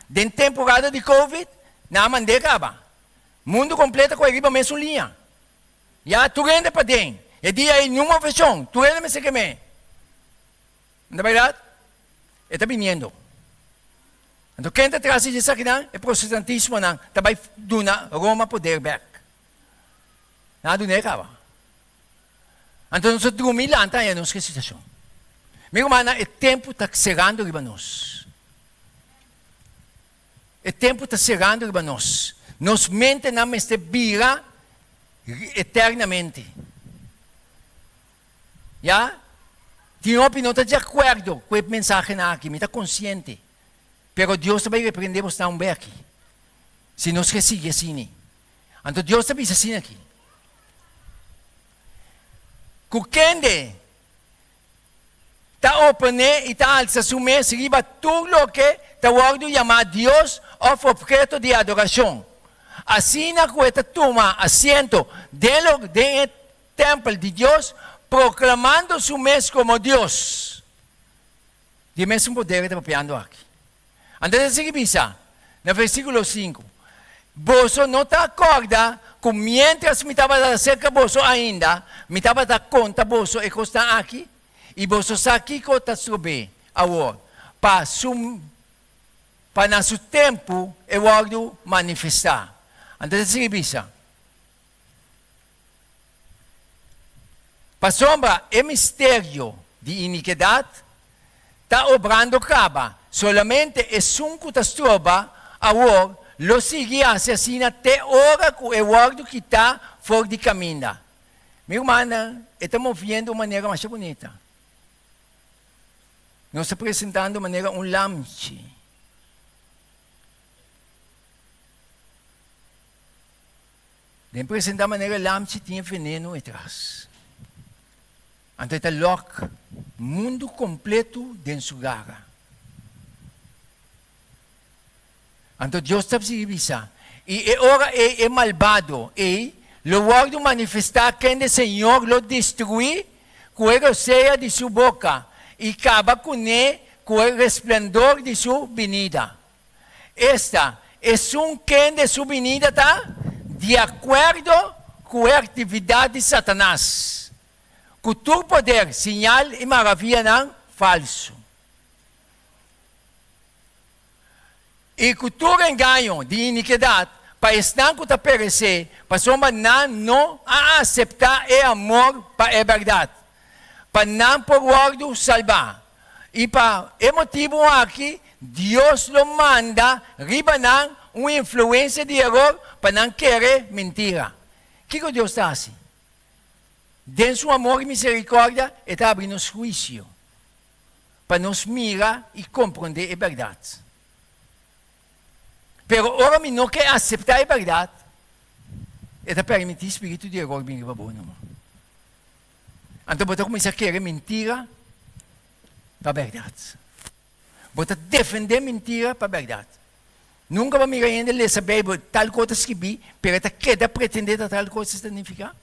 [SPEAKER 1] De temporada de Covid, não mandei acaba. Mundo completo com a riba mesmo linha. Já, tu rende para dentro. E dia aí, numa versão, tu rende me sei que me. Não é verdade? Está vindo. Então, quem está atrás disso aqui, é protestantismo, não. Também, duna, Roma poder back. Não, não acaba. Então, nós dormimos lá, então, é a nossa situação. Meu irmão, o tempo está chegando riba nós. O tempo está chegando riba nós. Nos mente não está vira eternamente. Já? Tem homem que não está de acordo com a mensagem aqui, me está consciente. Pero Deus também repreende você não bem aqui. Se nós seguir assim. Então Deus também assim aqui. Kukende está opone e está alça sume se riba tudo o que está wado chamar Deus of objeto de adoração. Assim na cueta toma assento dentro do templo de Deus proclamando su mes como Dios. De mesmo poder está papiando aqui. Então, assim que bisa, no versículo 5, você não está acorda que mientras me estava cerca você ainda, me estava dar conta você e que está aqui, e você está aqui que está sobre agora, para nosso tempo, eu vou manifestar. Então, assim que bisa, para sombra, é mistério de iniquidade, está obrando caba. Solamente é sunco das trova, agora, lo sigue assassina até hora que o guardo que está fora de caminho. Minha irmã, estamos vendo de maneira mais bonita. Nós apresentando de maneira lanche. De apresentar de maneira lanche tinha veneno atrás. Então, está louco, mundo completo dentro de sua garra. Então, Deus está se visa. E agora é malvado. E lo guardo manifestar que o Senhor lo destruir com a seja de sua boca e acaba com ele com o resplendor de sua venida. Esta é que de sua venida está de acordo com a atividade de Satanás. Com todo poder, sinal e maravilha não falso. E com todo engano de iniquidade, para estar que perecer, para soma não aceitar o amor para a verdade, para não por salvar. E para o motivo aqui, Deus lo manda, riba não, uma influência de erro, para não querer mentira. O que Deus está assim? Dentro do amor e misericórdia, está abrindo juízo, para nos mirar e compreender a verdade. Pero ora me não quer aceitar a verdade. Está permitir o espírito de erro vir para bom. Então, você começa a querer mentira para a verdade. Você defender mentira para a verdade. Nunca vai mirar ainda ler saber tal coisa escrevi, pero está queda pretender tal coisa significa.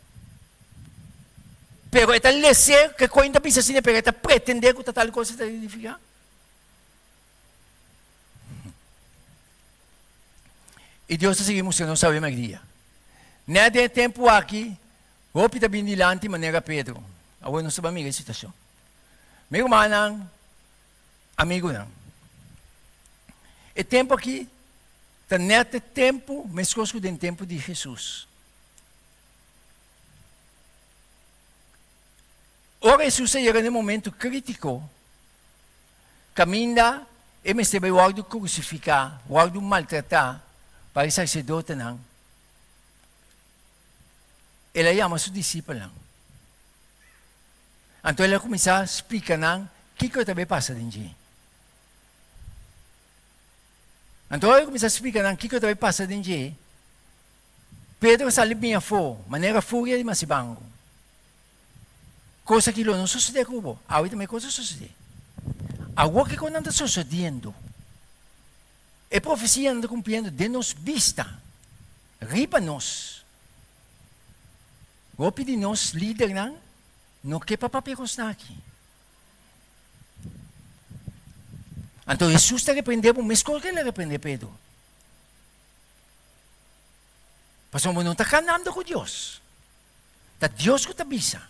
[SPEAKER 1] Pero está ler que coisa pensa assim, pero está pretender que tal coisa significa. E Deus está seguindo mostrando, não sabe mais dia. Nada é tempo aqui, golpe está vindo dilante de maneira Pedro. Agora não sabe amiga a situação. Meu irmão, amigo não. É tempo aqui, está neste tempo, mas conosco do tempo de Jesus. Ora, Jesus chega no momento crítico, caminha, e me esteve guardo crucificar, guardo maltratar, para o sacerdote não. Ele chama seus discípulos. Então ele começa a explicar o que também passa dentro. Então ele começa a explicar o que também passa dentro. Pedro sale bem fora, maneira fúria de Masibango. Coisa que não sucede com o agora também coisa sucede. Agora que quando está sucedendo, a profecia anda cumprindo de nos vista. Riba-nos. Golpe de nós, líder, não quer papapé está aqui. Então, Jesus está repreendendo, mas qual que ele repreende, Pedro? Pastor, não está canando com Deus. Está Deus que te avisa.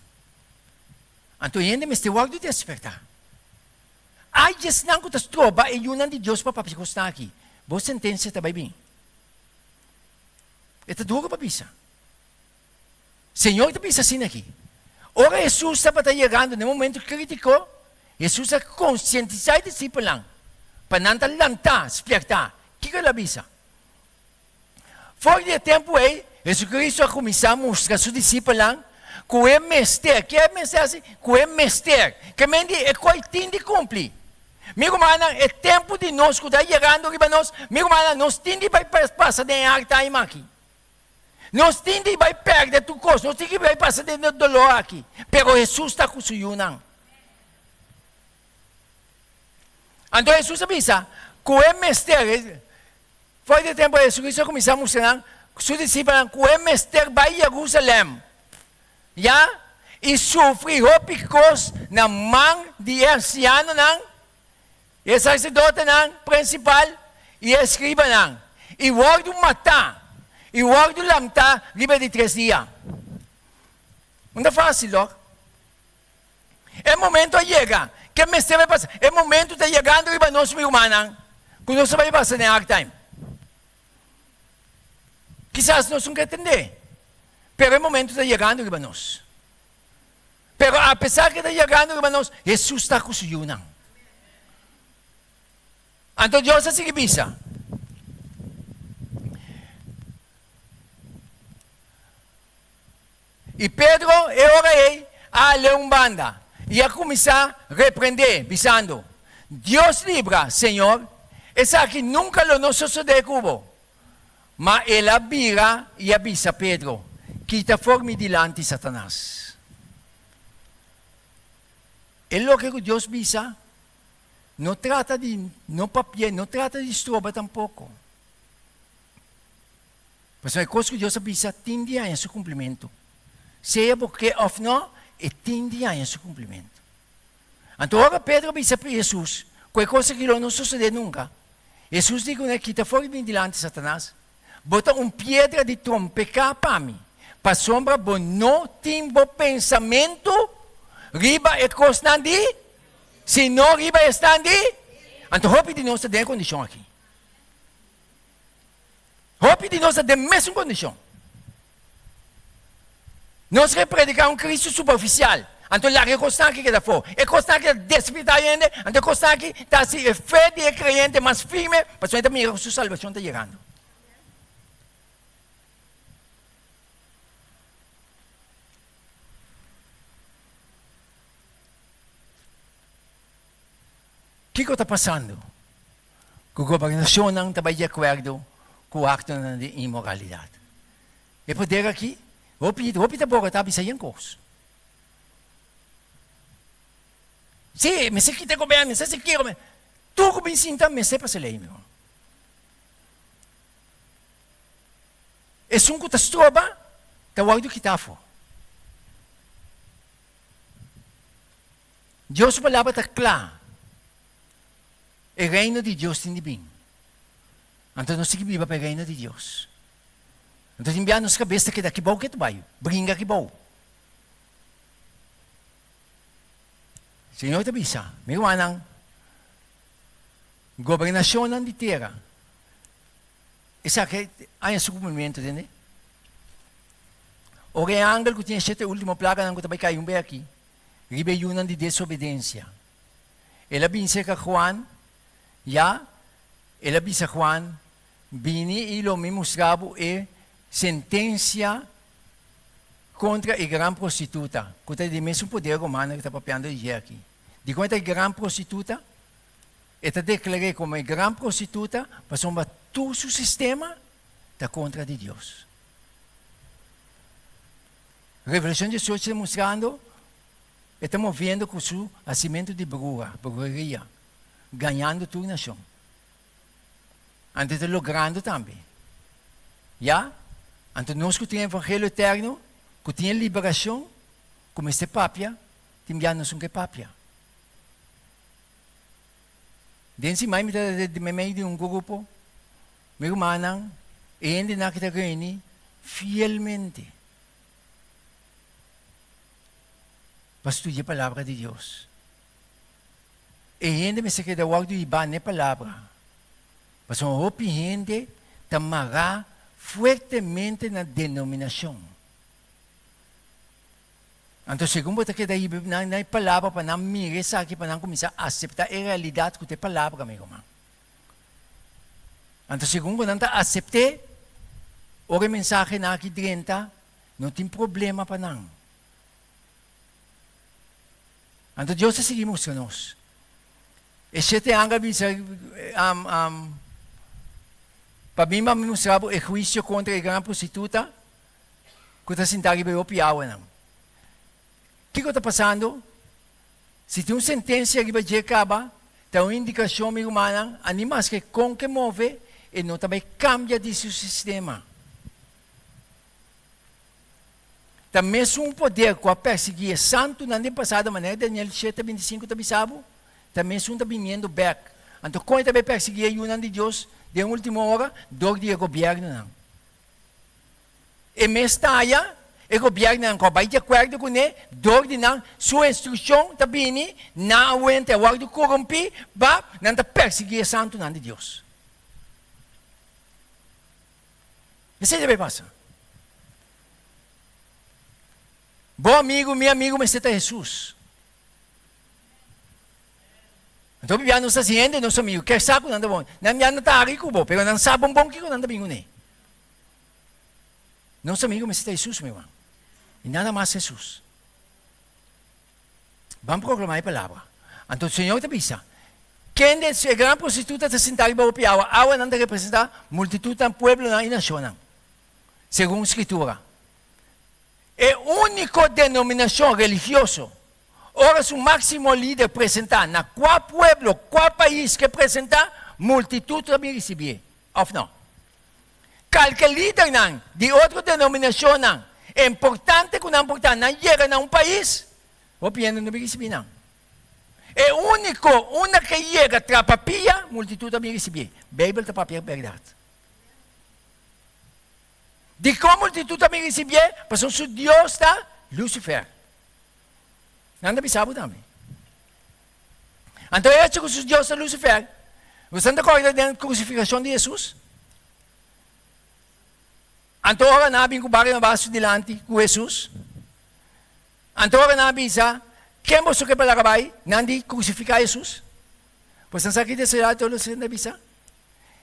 [SPEAKER 1] Então, ainda me está guardando de despertar. Ai, Deus não que te troba, e yun de Deus para papapé está aqui. Boa sentença também bem. Esta dura para bisa. Senhor está bisa assim aqui. Ora Jesus estava chegando no momento crítico. Jesus está conscientizar os discípulos para não lançar, despertar. O que ele avisa? Fora de tempo aí, Jesus Cristo começou a mostrar aos seus discípulos que é mestre, que é mestre assim, que é mestre, que é coisa de cumprir. Meu irmão, é tempo de nós que está chegando para nós. Meu irmão, nós temos que passar de arte aqui. Nós temos que perder tudo coisa. Nós temos que passar de dolor aqui. Pero Jesus está com o seu não. Então Jesus avisa que é mestre. Foi de tempo Jesus Cristo começou a mostrar que os discípulos que é mestre vai a Jerusalém. Já? isufre o because ng mang di anciano ng sacerdote ng principal e escriba ng iwag do mata, iwag do lamta, libre de 3 dias. Não é fácil, ó. É momento a chegar. Que me vai passar? É momento de chegar no nós meu humano. Quando nós vai passar na hard time. Quizás nós não queremos entender. Pero é momento de chegar no nós. Pero apesar que de chegar no nós, Jesus está com o seu não. Então Deus assim que bisa. E Pedro, eu orei a Leombanda. E a começar a repreender, bisando. Deus libra, Senhor. Essa aqui nunca lo não sucede cubo. Mas ela vira e avisa Pedro. Quita forme dilante Satanás. É lo que Deus visa. Não trata de, não papel, não trata de estroba tampouco. Mas é coisa que Deus avisa, tende a seu cumprimento. Seja porque ou não, e tende a seu cumprimento. Então, agora Pedro avisa para Jesus, qualquer coisa que não sucede nunca. Jesus diz que quita fora de diante de Satanás, bota pedra de trompecar para mim, para sombra, bom, não tem bom pensamento, riba é coisa de, se não riba é stand de, então, hope de nós está em condição aqui. Hope de nós está em mesma condição. Nós predicamos um Cristo superficial. Então, lá é constante que está fora. É constante que está desesperadamente. Então, é constante que está assim, fé de crente mais firme. Mas também a sua salvação está chegando. O que está passando? Que a governação não está de acordo com o acto de imoralidade. É poder aqui? Hopi ta boca tabi sa yankos. Sim, me sei que te governo, me sei que quero, tu que me sinta, me sei para se lei, meu. É um que te estroba, te guardo que está fora. Deus palavra está clara. O reino de Deus tem de bem. Então nós temos que viver para o reino de Deus. Então, enviar nos cabeça que daqui bom que tu vai. Brinca que bom. Senhor te avisa, meu anang, governação não de terra. Essa que é o cumprimento, entende? O que angel que tinha 7 última plaga não que também caiu bem aqui. Rebelião de desobediência. Ela binse ka Juan, ya, ela bisa Juan, bini ilo mimusgabo sentença contra a grande prostituta. Contra o mesmo poder romano que está papiando aqui. De contra a grande prostituta, está declarado como a grande prostituta, mas todo o sistema está contra de Deus. Revelação 18 está mostrando, estamos vendo com o seu nascimento de brujeria, ganhando toda a nação. Antes de logrando também. Já? Então, nós que temos o Evangelho eterno, que temos liberação, como este papia, temos um que papia. Dentro de meio de um grupo, meu irmão, ainda não está ganhando fielmente. Para estudar a palavra de Deus. E ainda me se queda o de iba na palavra. Mas uma gente tamará fuertemente na denominação. Então, segundo você que daí na palavra para não mirar aqui para não começar a aceitar a realidade que tem palavra, meu irmão. Então, segundo não aceitar o mensagem na aqui dentro, não tem problema para não. Então, Deus está seguimos com nós. E se tem anga para mim, me mostrava o juízo contra a grande prostituta, que está sentada e veio piawa não. O que está passando? Se tem uma sentença que vai acabar, tem uma indicação, meu irmão, animais que com que move, e não também cambia de seu sistema. também um poder que perseguia santo na passada maneira, Daniel 7:25 também sabe, também está vindo back. Então, quando também perseguia o de Deus, de última hora, do dia governo não. E mestaia, o governo não vai de acordo com ele, do de não, sua instrução também não aguenta, o de corromper, vai, não perseguir santo não de Deus. Isso também passa. Bom amigo, meu amigo, mas você é Jesus. Então, bibia não está ciente, nosso amigo, quer saber quando bom. Não está rico, bom, mas não sabe bom que quando bem né. Nosso amigo, mas você é Jesus, meu irmão. E nada mais Jesus. Vamos proclamar a palavra. Então, o Senhor te avisa. Quem é a grande prostituta está sentada em boa piawa, awa não representa multitud do pueblo e nação. Segundo a Escritura. É a única denominação religiosa, ora o máximo líder apresentar, na qual pueblo, qual país que apresentar, multitud também receber. Ou não? Qualquer líder não, de outra denominação não, é importante que não é importante, não chega a um país, o piano não vai receber não. É a única que chega a trapapia, multitud também receber. Bíblia está papia verdade. De como multitud também recebia, porque o Deus está Lucifer. Não deve saber também. Então, é que o Deus está Lucifer. Você não acorda da crucificação de Jesus? Então, agora não vem com o barrio abaixo delante com Jesus. Então, agora não avisa, quem você quer para lá não de crucificar Jesus? Pois não sabe que será todo você não avisa?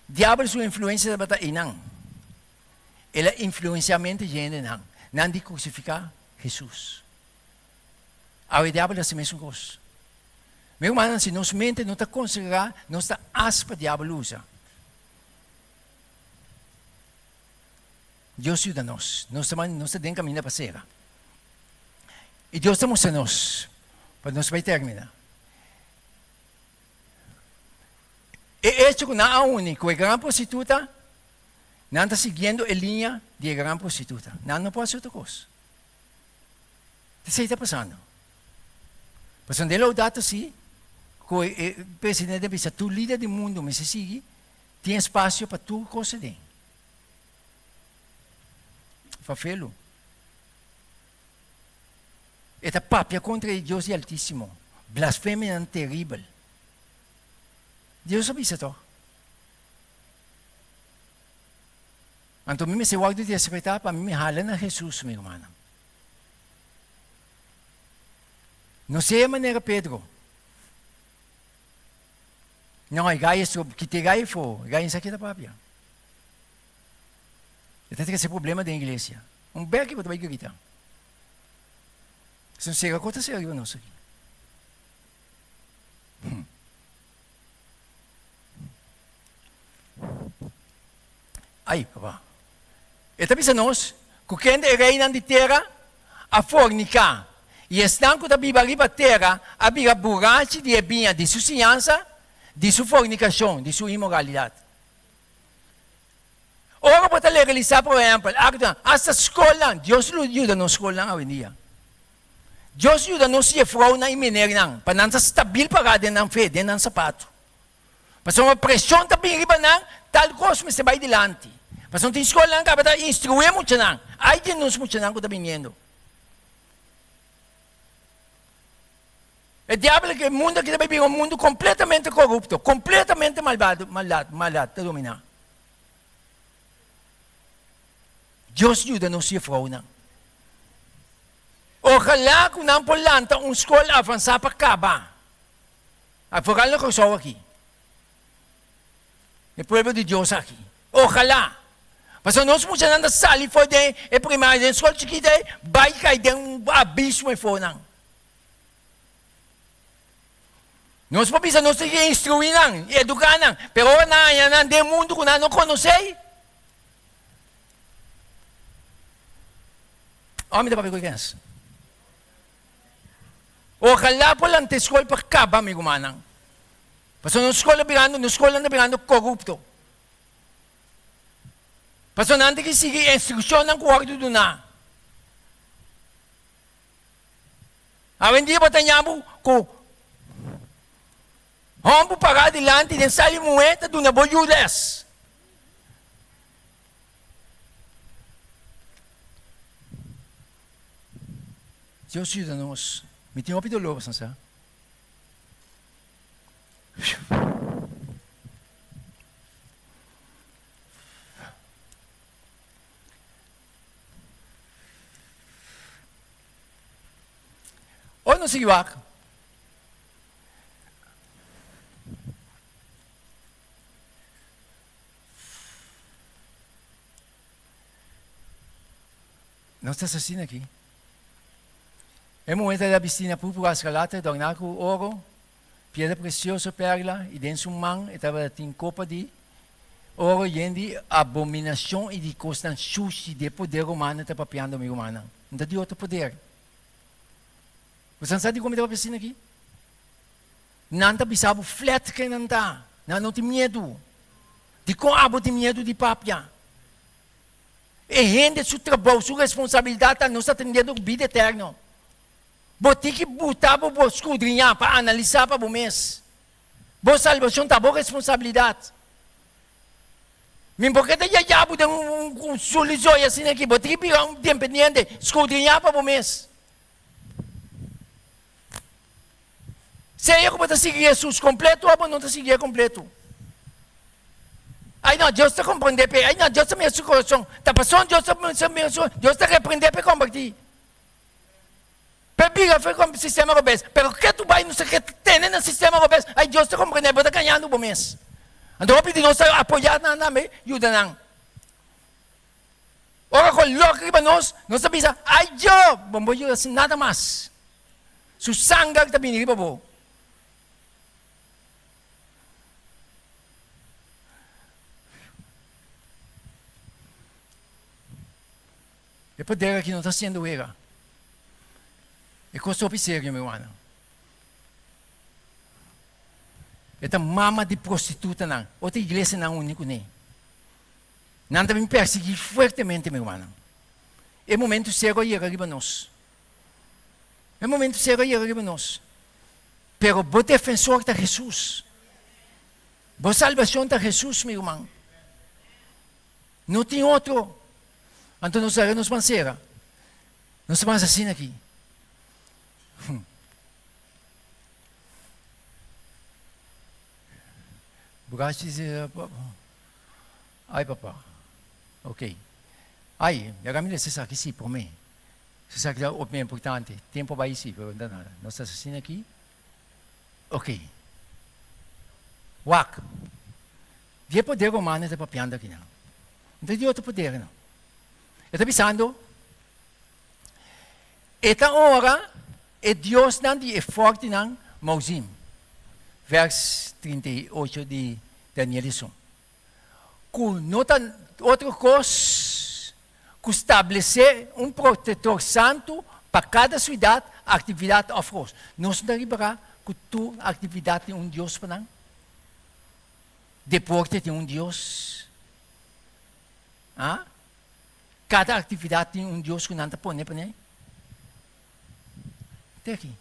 [SPEAKER 1] Diabo sua influência da batalha não. Ela influenciamento de gente não de crucificar Jesus. O diabo é a mesma coisa. Meu irmão, se nossa mente não está considerada, não está aspa diabo usa. Deus ajuda nós. Nós estamos dentro caminho para ser. E Deus está mostrando nós. Para nós vai terminar. E este que não é único, a grande prostituta, não está seguindo a linha de grande prostituta. Não pode ser outra coisa. Isso está passando. Passando dele o dado assim, que o presidente disse, tu líder do mundo, mas se sigue, tem espaço para tu conceder. Fafelo. Esta papia contra Deus é altíssimo. Blasfêmia terrível. Deus sabe isso. Então, me se guardo de secretar para me halar na Jesus, meu irmão. Não sei a maneira, Pedro. Não, é gaia sobre que te gaia for, gaia isso aqui da papia. Tem esse problema da igreja. Beco que você vai gritar. Se não chega a conta séria, não sei. Aí, papá. E também se nós, que quem é reina de terra, a fornicar. E estão com a Bíblia para a terra, a Bíblia borracha de ebinha, de sua ciência, de sua fornicação, de sua imoralidade. Ora, para legalizar, por exemplo, essa escola, Deus ajuda na escola hoje em dia. Deus ajuda não se frau na imineira, para não ser stabil para dentro da fé, dentro do sapato. Para uma pressão também riba não, tal coisa você vai dilante. Para não tem escola não, para instruir muito não. Aí tem nos muito não que está vindo. O diabo que o mundo que está um mundo completamente corrupto, completamente malvado, está dominado. Deus ajuda não se frau não. Ojalá que não polanta uma escola avançada para acabar. Afogar na coisa aqui. O povo de Deus aqui. Ojalá. Mas nós não podemos sair fora de primária, a escola chiquita, vai cair de abismo fora. Nós não precisamos instruir, educar, pero não tem mundo que não conhece. Homem da papel ojalá por la escola para acabar, amigo manang. Paso na escola na birando corrupto. Paso na que sige instruksyon ng kuwarto doon na. Hindi ba tanyamu ko? Hombo para adelante, den sali mueta do na boyules. Deus ajuda-nos. Me tem ouvido louco, Sansa. Olha no seguinte. Não está assim aqui. É momento da piscina pública escalata, tornar com ouro, pedra preciosa, perla, e dentro um man, estava tem copa de ouro, e de abominação e de costa sushi de poder humano, está papiando a minha humana. Não tem outro poder. Você sabe como está a piscina aqui? Não está bisabo flat que não está. Não tem medo. De com abo tem medo de papia. E rende seu trabalho, sua responsabilidade, não está atendendo a vida eterna. Você tem que botar para escudrinhar, para analisar para o mês. Boa salvação está boa responsabilidade. Mesmo porque tem jabo de um solução assim aqui, você tem que pegar um dependente, escudrinhar para o mês. Se eu vou seguir Jesus completo, ou não está seguir completo. Aí não, Deus está compreendendo, aí não, Deus está me seu coração. Está passando, Deus está repreendendo para combater. Pepiga foi com o sistema obeso. Pero que tu vai não sei que tem no sistema obeso, aí Deus está compreendendo, está ganhando o mês. Então eu pedi nós apoiar na nome, ajuda não. Ora coloca para nós sabemos, ai Deus, vamos ajudar assim nada mais. Su sangue está vindo para você. É poder que não está sendo era. É coisa observa, meu irmão. É mama de prostituta, não. Outra igreja não é única, nem. Não deve me perseguir fortemente, meu irmão. É momento sério ir arriba nós. É momento sério ir arriba nós. Pero o defensor de Jesus. A salvação de Jesus, meu irmão. Não tem outro. Então nós vamos ser. Nós vamos assim aqui. Bugaste dizer, ai papá, ok. Ai, a família se sabe que sim, por mim. Se sabe que é o mais importante. Tempo vai sim, não dá nada. Nós estamos assim aqui. Ok. Wak. De poder humano está papiando aqui não. Não tem outro poder não. Eu estou pensando, esta hora é Deus não é forte não, Mousim. Vers 38 de Danielson. Com outra coisa, que estabelecer um protetor santo para cada cidade, atividade of course. Nós não arribará que tu atividade de Deus para não. Deporte de Deus. Ah? Cada atividade de Deus que não está pondo para não. Tem aqui.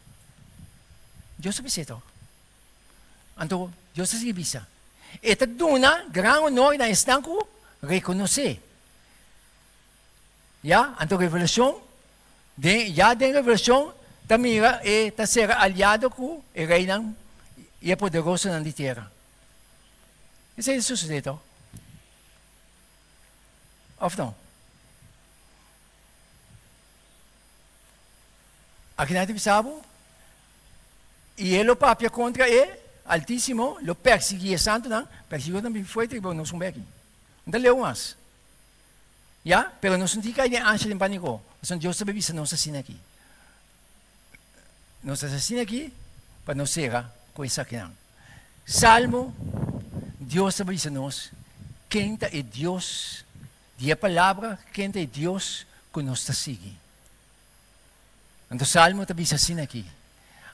[SPEAKER 1] Deus sabe isso. Então, Deus se visa. Esta duna, grande honor na estanco, reconhecer. Ya, então revelação, já tem revelação, também é ser aliado com o rei e é poderoso na terra. Isso é sucedido. Ou não? Aqui nós pensamos, e ele papia contra ele, Altíssimo, lo perseguia santo, não? Perseguiu também foi, tipo, não sumbe aqui. Não leu mais. Já? Pero não senti que ele anjo de pânico. Então, Deus sabe se não assassina aqui. Não assassina aqui, para não ser coisa aqui não. Salmo, Deus sabe se nós, quem é Deus, de a palavra, quem é Deus que nos está seguindo. Então, Salmo também assassina aqui.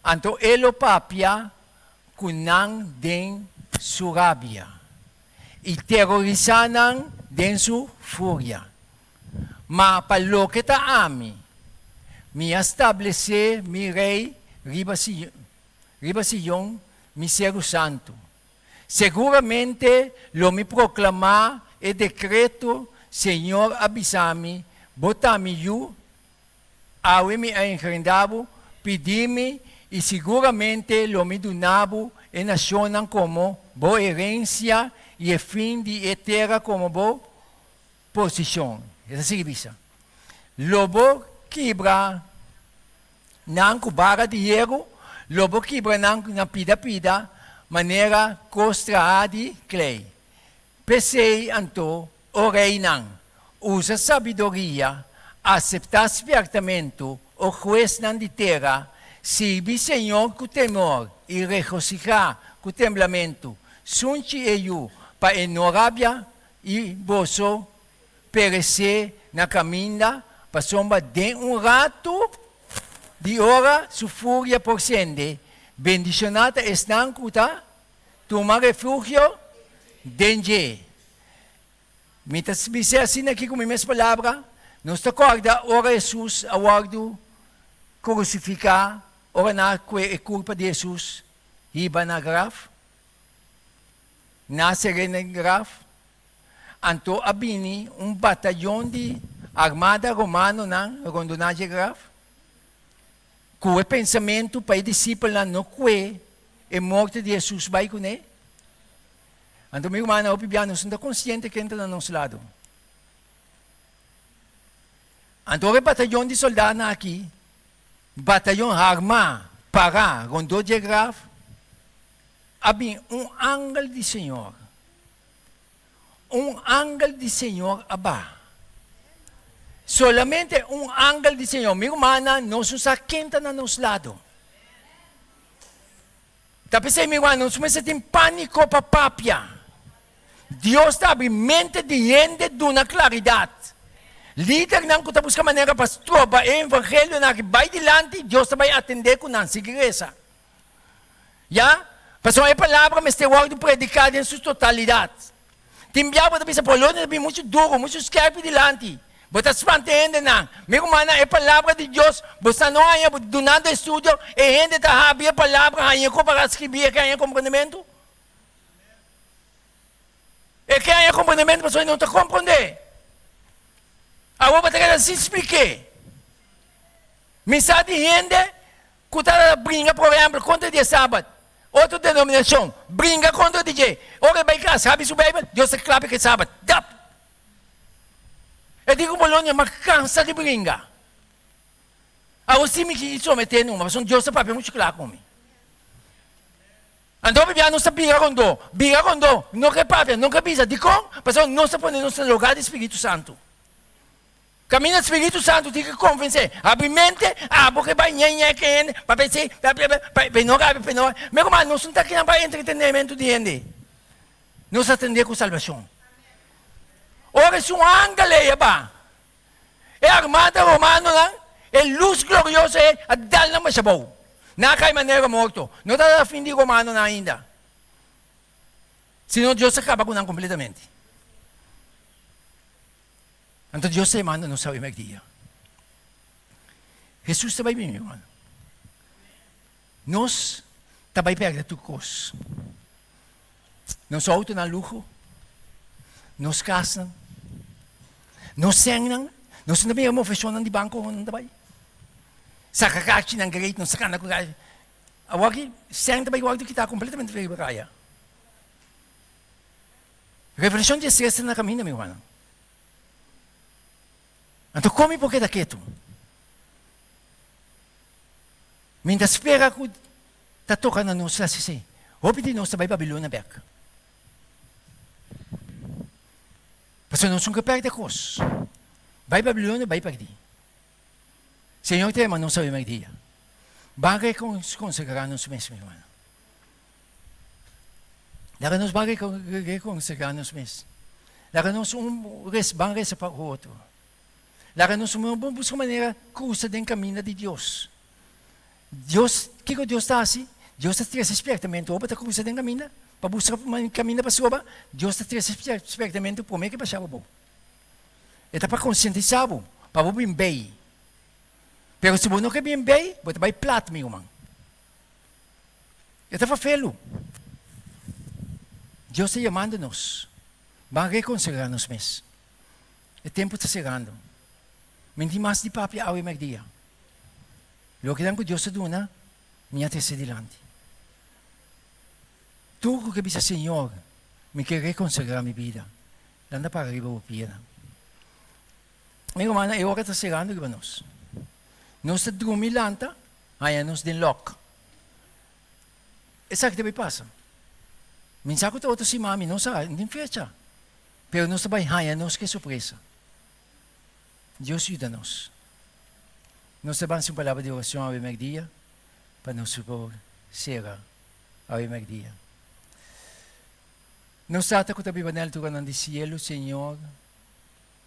[SPEAKER 1] Então, ele papia, kunang den surabia e terrorizanan den su furia. Ma palo kita ami me estabelecer mi rei riba Sion, mi ser santo. Seguramente lo me proclamar e decreto, Senhor, avisame, botame eu, awe-me a engrandavo, pedi-me, e seguramente lo me donavo e nacionam como boa herência e e fim de eterna como boa posição. Essa significa. Lobo quebra nang kubara de hierro, lobo quebra nang na pida-pida, maneira costra de clay. Pensei anto, o rei nang, usa sabedoria, aceitar espertamento, o juez nang de terra, sirve Senhor com temor e regocijar com temblamento, sunte eu para enorábia e boço perecer na caminha, para sombra de rato de hora su fúria por sende, bendicionada estão cuta, toma refúgio, dengue. Mientras dice assim aqui com minhas palavras, nos acorda, ora Jesus, aguardo, crucificar, ora na culpa de Jesus, iba na graf, na serena graf, anto abini batalhão de armada romano na rondonagem graf, com o pensamento para o discípulo no que a morte de Jesus vai com ele. Então, meu irmão, o Bibiano, não está consciente que entra no nosso lado. Então, o batalhão de soldados aqui, batalhão armado, para, rondou de graf, havia ángel de Senhor. Ángel de Senhor abaixo. Solamente ángel de Senhor. Meu irmão, não se quenta no nosso lado. Tapos, meu irmão, não se tem pânico para papia. Deus está abrindo mente de gente de uma claridade. Líder não está buscando maneira para trobar o evangelho na que vai dilante, Deus vai atender com a igreja. Já? Pastor, a palavra me está guardando predicada em sua totalidade. Timbiaba da Polônia é muito duro, muito esquerdo dilante. Você está entendendo, não? Meu irmão, a palavra de Deus, você não há donado estudo, e ainda está a palavra, há para escrever, que há compreendimento? E que há compreendimento, pastor, não está compreendendo. Agora, você quer se explicar. Mensagem de gente, que está brincando, por exemplo, contra o dia sábado. Outra denominação, brinca contra o DJ. Ora, vai cá, sabe isso, Bíblia? Deus se clava que é sábado. Dap! Eu digo, Bolonha, mas cansa de brincar. Agora, se me quis someter numa, mas Deus sabe muito claro comigo. Então, Bíblia não se briga com dor. Briga com dor. Não repara, não repisa. De como? Mas não se põe no lugar do Espírito Santo. Caminha o Espírito Santo, tem que convencer. Abre mente, porque vai para pensar, para não. Meu irmão, não está aqui para entretenimento de gente. Não se atender com salvação. Ora, se ángel é armada romana, é luz gloriosa, a dar na machabaw. Não cai maneira morto. Não está a fim de romano ainda. Senão Deus acaba com não completamente. Então Deus te manda no seu dia. Jesus também bem, meu irmão. Nós também perdemos tudo coisa. Nós auto na luxo. Nós casam. Nós senam. Nós também uma oficina de banco não também. Sa kakachi ng gate nung sakana ko kaya. Awagi, siyang tambay wag kita completamente verbalaya. Revelação de César na caminho, meu irmão. Então, come porque está quieto. Mientras espera que está tocando nos assim. Hope de nós vai Babilônia back. Porque nós nunca perde coisas. Vai Babilônia, vai perder. Senhor, te não sabe mais dia. Bagay kung consagrar nos mes, meu irmão. Lara nos bagay kung consagrar nos mes. Lara nos bangay sa pag-outro. Lara nos busca maneira cruza den caminho de Deus. Deus, que Deus está assim? Deus está trazendo espertamento para cruza den caminho. Para buscar caminho para soba, Deus está trazendo espertamento para mim que passava bom. Eta para conscientizar, para bem bem. Pero se você não quer bem, você vai plato, meu irmão. Eu estava feliz. Deus está chamando-nos. Vai reconciliar-nos mesmo. O tempo está chegando. Menti mais de papi ao dia. O que Deus está dando, minha terceira dilante. Tudo que diz Senhor, me quer reconciliar minha vida. Anda para arriba o pira. Meu irmão, é hora que está chegando, irmãos. Nós estamos dormindo, aí nós den lock. Essa que te passa. Minsan ko to si mami, não sabe, não fecha. Pero nós também nós que surpresa. Deus ajuda-nos. Nós sabemos uma palavra de oração ao dia para nos chegar ao dia. Nós trata com a Bíblia na altura do cielo, Senhor,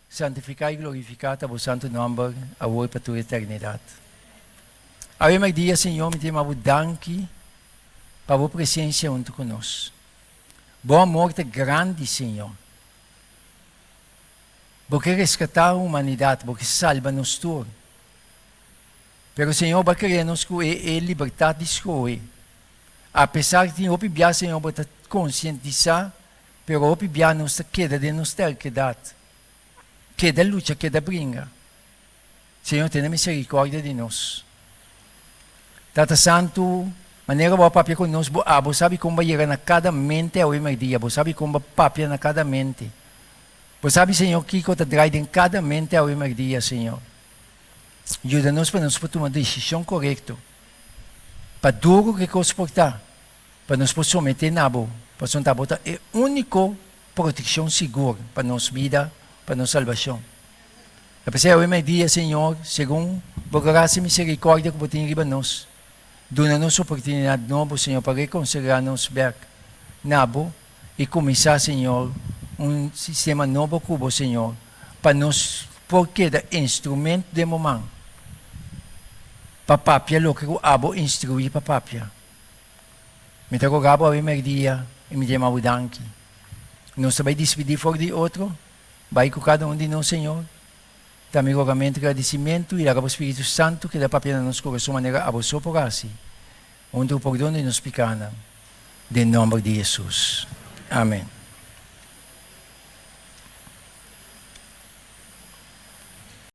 [SPEAKER 1] santificado e glorificado o santo nome, agora para toda a eternidade. Ao dia, Senhor, me temos danke para a presença junto conosco. Boa morte grande, Senhor. Porque resgatar a humanidade, porque salva-nos todos. Pero, Senhor, vai querer-nos que liberdade de escolher. Apesar de que o pibia, Senhor, vai conscientizar, pero o pibia nos queda de nos terquedade. Queda luta, queda brinca. Senhor, tenha misericórdia de nós. Tata Santo, maneira boa papia conosco, você sabe como vai chegar na cada mente ao dia, você sabe como papia na cada mente. Você sabe, Senhor, que está atrás em cada mente ao dia, Senhor. Ajuda-nos para nós tomar uma decisão correta. Para duro que suportar, para nos someter na boa, para nós botar é a única proteção segura para nossa vida, para nossa salvação. Apesar ao dia, Senhor, segundo a graça e misericórdia que você tem em nós, dá-nos a oportunidade nova, Senhor, para reconciliar-nos nabo e começar, Senhor, sistema novo com Senhor, para nos porque da instrumento de momento, para papia, lo que o abo instruir para papia. Me trago gabo ao dia e me dê mau danke. Não se vai despedir fora de outro, vai com cada de nós, Senhor. Também rogamento, agradecimento e o Espírito Santo que dá papia na nossa coração maneira a você por assim. Onde o perdão e nos picana. Em nome de Jesus. Amém.